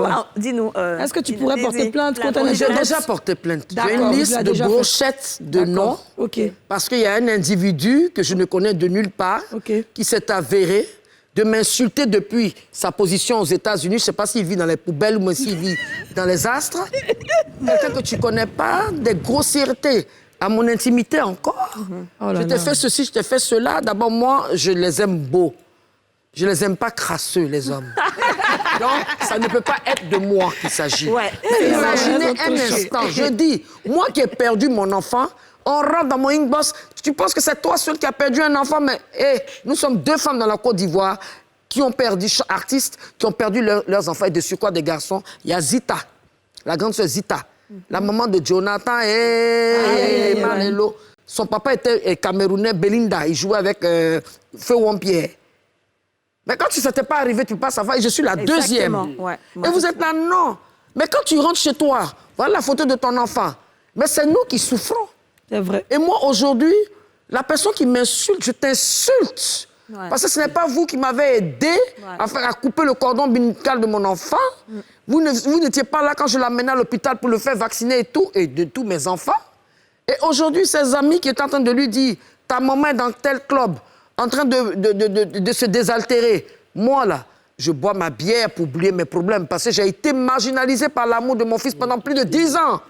pas. Dis-nous. Est-ce que tu pourrais porter plainte contre un J'ai déjà porté plainte. J'ai une liste de brochettes de noms. Parce qu'il y a un individu que je ne connais de nulle part qui s'est avéré de m'insulter depuis sa position aux États-Unis. Je ne sais pas s'il vit dans les poubelles ou s'il vit dans les astres. Quelqu'un que tu ne connais pas, des grossièretés à mon intimité encore. Je t'ai fait ceci, je t'ai fait cela. D'abord, moi, je les aime beaux. Je ne les aime pas crasseux, les hommes. Donc, ça ne peut pas être de moi qu'il s'agit. Imaginez un instant, je dis, moi qui ai perdu mon enfant, on rentre dans mon inbox, tu penses que c'est toi seul qui a perdu un enfant, mais nous sommes 2 femmes dans la Côte d'Ivoire qui ont perdu, artistes, qui ont perdu leurs enfants et de surcroît des garçons. Il y a Zita, la grande sœur Zita, la maman de Jonathan et Manelo. Son papa était camerounais, Belinda, il jouait avec Feu Wampierre. Mais quand ça ne t'est pas arrivé, tu passes à voir, et je suis la deuxième. Et vous êtes là, non. Mais quand tu rentres chez toi, voilà la photo de ton enfant. Mais c'est nous qui souffrons. C'est vrai. Et moi, aujourd'hui, la personne qui m'insulte, je t'insulte. Parce que ce n'est pas vous qui m'avez aidé à couper le cordon ombilical de mon enfant. Vous n'étiez pas là quand je l'amenais à l'hôpital pour le faire vacciner et de tous mes enfants. Et aujourd'hui, ses amis qui étaient en train de lui dire « Ta maman est dans tel club, en train de se désaltérer. » Moi, là, je bois ma bière pour oublier mes problèmes parce que j'ai été marginalisé par l'amour de mon fils pendant plus de 10 ans.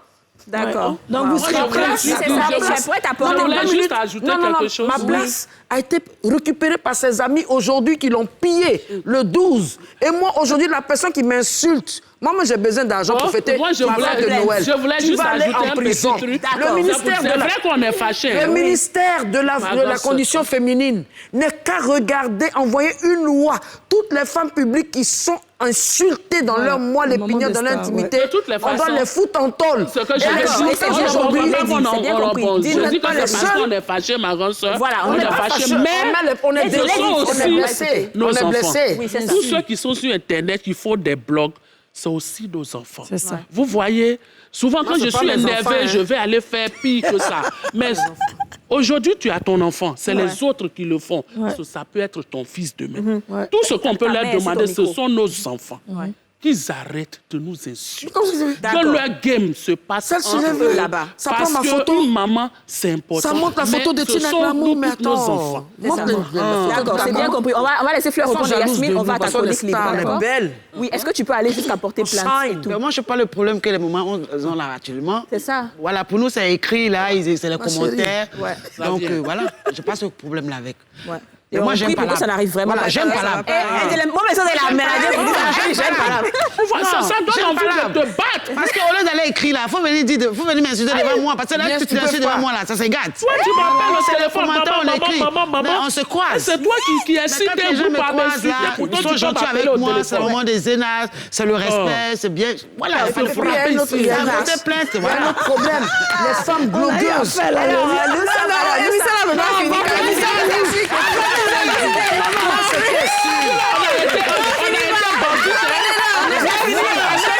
D'accord. Donc, vous serez prêts. C'est ça, je voulais juste ajouter quelque chose. Ma place a été récupérée par ses amis aujourd'hui qui l'ont pillée le 12. Et moi, aujourd'hui, la personne qui m'insulte, moi, j'ai besoin d'argent pour fêter ma fête de Noël. Je voulais juste ajouter un petit truc. Le ministère c'est vrai qu'on est fâché. Le ministère de la condition féminine n'est qu'à regarder, envoyer une loi. Toutes les femmes publiques qui sont insultées dans leur moelle épinière, dans l'intimité, on doit les foutre en tôle. Ce que je dis que c'est parce qu'on est fâché, ma grande soeur. Voilà, on est fâché, mais on est blessés. Nos enfants. Tous ça. ceux qui sont sur Internet, qui font des blogs, c'est aussi nos enfants. C'est ça. Vous voyez, souvent quand je suis énervé, je vais aller faire pire que ça. Mais aujourd'hui, tu as ton enfant. C'est les autres qui le font. Ça peut être ton fils demain. Tout ce qu'on peut leur demander, ce sont nos enfants. Qu'ils arrêtent de nous insulter. Que leur game se passe entre là-bas. Ça prend ma photo. Une maman, c'est important. Ça montre la photo de Tina avec l'amour, mais attends. Nos enfants. D'accord, c'est bien compris. On va laisser Fleur répondre à Yasmine. On va à ta chronique libre. Elle est belle. Oui, est-ce que tu peux aller jusqu'à porter plainte et tout? Moi, je n'ai pas le problème que les mamans ont là actuellement. C'est ça. Voilà, pour nous, c'est écrit là, c'est les commentaires. Donc voilà, je n'ai pas ce problème-là avec. Et moi, on j'aime prie pas pour que l'arbre. ça n'arrive vraiment Voilà, pas. j'aime pas l'arbre. Moi, mais ça, c'est la mélodie. J'aime pas l'arbre. Ça donne envie de te battre. Parce qu'au lieu d'aller écrire là, faut venir m'insulter devant moi. Parce que là, tu t'insultes devant moi, là, ça se gâte. Toi, tu m'appelles au téléphone, on écrit. maman. Mais on se croise. C'est toi qui incite Mais quand les gens vous me par croisent m'insulter. là, Pourtant, ils sont tu peux gentils m'appeler avec au moi, c'est le téléphone. moment des énages, c'est le respect, c'est bien. Voilà, il faut le frapper ici. Il y a un côté plainte, Il y a un voilà. autre problème. Les femmes blogueuses.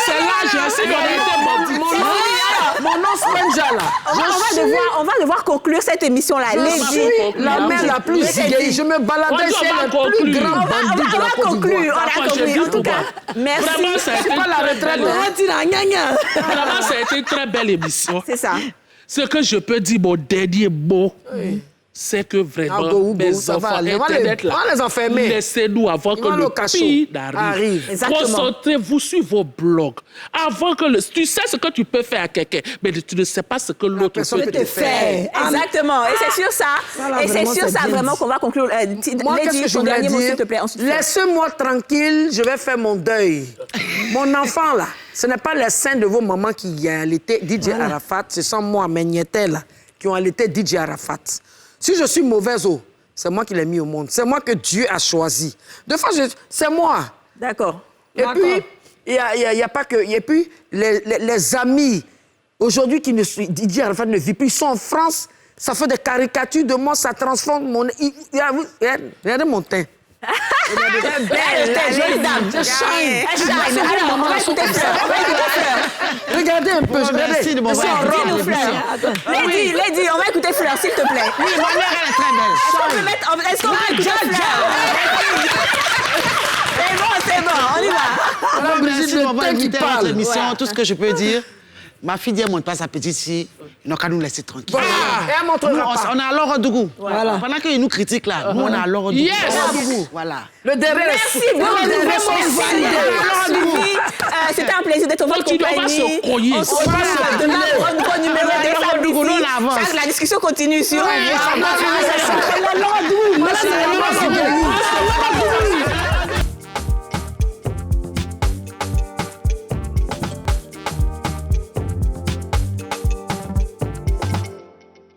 C'est là, j'ai qu'on a été bandit. Mon nom Spenja, là. On va devoir conclure cette émission-là. Je suis la mère la plus vieille. Je me baladais chez les plus grands bandits de la Côte d'Ivoire. On a conclu. En tout cas, merci. Vraiment, ça a été Pas la retraite. Vraiment, ça a été une très belle émission. C'est ça. Ce que je peux dire, mon dernier mot, c'est que vraiment, mes ça va enfants, aller. Internet, On va les enfermer. laissez-nous avant Ils que vont le au cachot. pire Arrive. n'arrive. Exactement. Concentrez-vous sur vos blogs. Avant que tu sais ce que tu peux faire à quelqu'un, mais tu ne sais pas ce que l'autre personne peut peut te te faire. Exactement. Et c'est sur ça. Et c'est sur ça vraiment qu'on va conclure. Moi, qu'est-ce que je ton voulais dernier mot, dire? s'il te plaît. Ensuite, Laissez-moi tranquille, je vais faire mon deuil. Mon enfant, là, ce n'est pas les seins de vos mamans qui ont allaité DJ Arafat, ce sont moi, mes niétés, là, qui ont allaité DJ Arafat. Si je suis mauvaise eau, c'est moi qui l'ai mis au monde. C'est moi que Dieu a choisi. Deux fois, c'est moi. D'accord. Et puis, il y a pas que... Et puis, les amis, aujourd'hui, qui ne sont... DJ Arafat ne vit plus, ils sont en France, ça fait des caricatures de moi, ça transforme mon... Regardez mon teint. Belle, jolie dame. Je shine. Elle shine. Alors, on va écouter Fleur. Regardez un peu, regardez. Merci de m'avoir invité. Dis-nous, Fleur. Lady, on va écouter Fleur, s'il te plaît. Oui, ma mère, elle est très belle. Est-ce qu'on peut écouter Fleur? C'est bon, on y va. La Brigitte Merci de m'avoir Le Pen qui invité à votre parle. émission. Tout ce que je peux dire, ma fille dit, elle ne montre pas sa petite fille. Ils n'ont qu'à nous laisser tranquilles. Et elle montrera Nous, pas. on est à Laure Dougou. Voilà. Pendant qu'ils nous critiquent là, nous, on est à Laure Dougou. Yes. Voilà. Le derrière Merci beaucoup. C'était un plaisir d'être en votre Continue, on va compagnie. se cogner. On se voit demain pour un nouveau numéro des femmes d'ici. La discussion continue sur... Merci.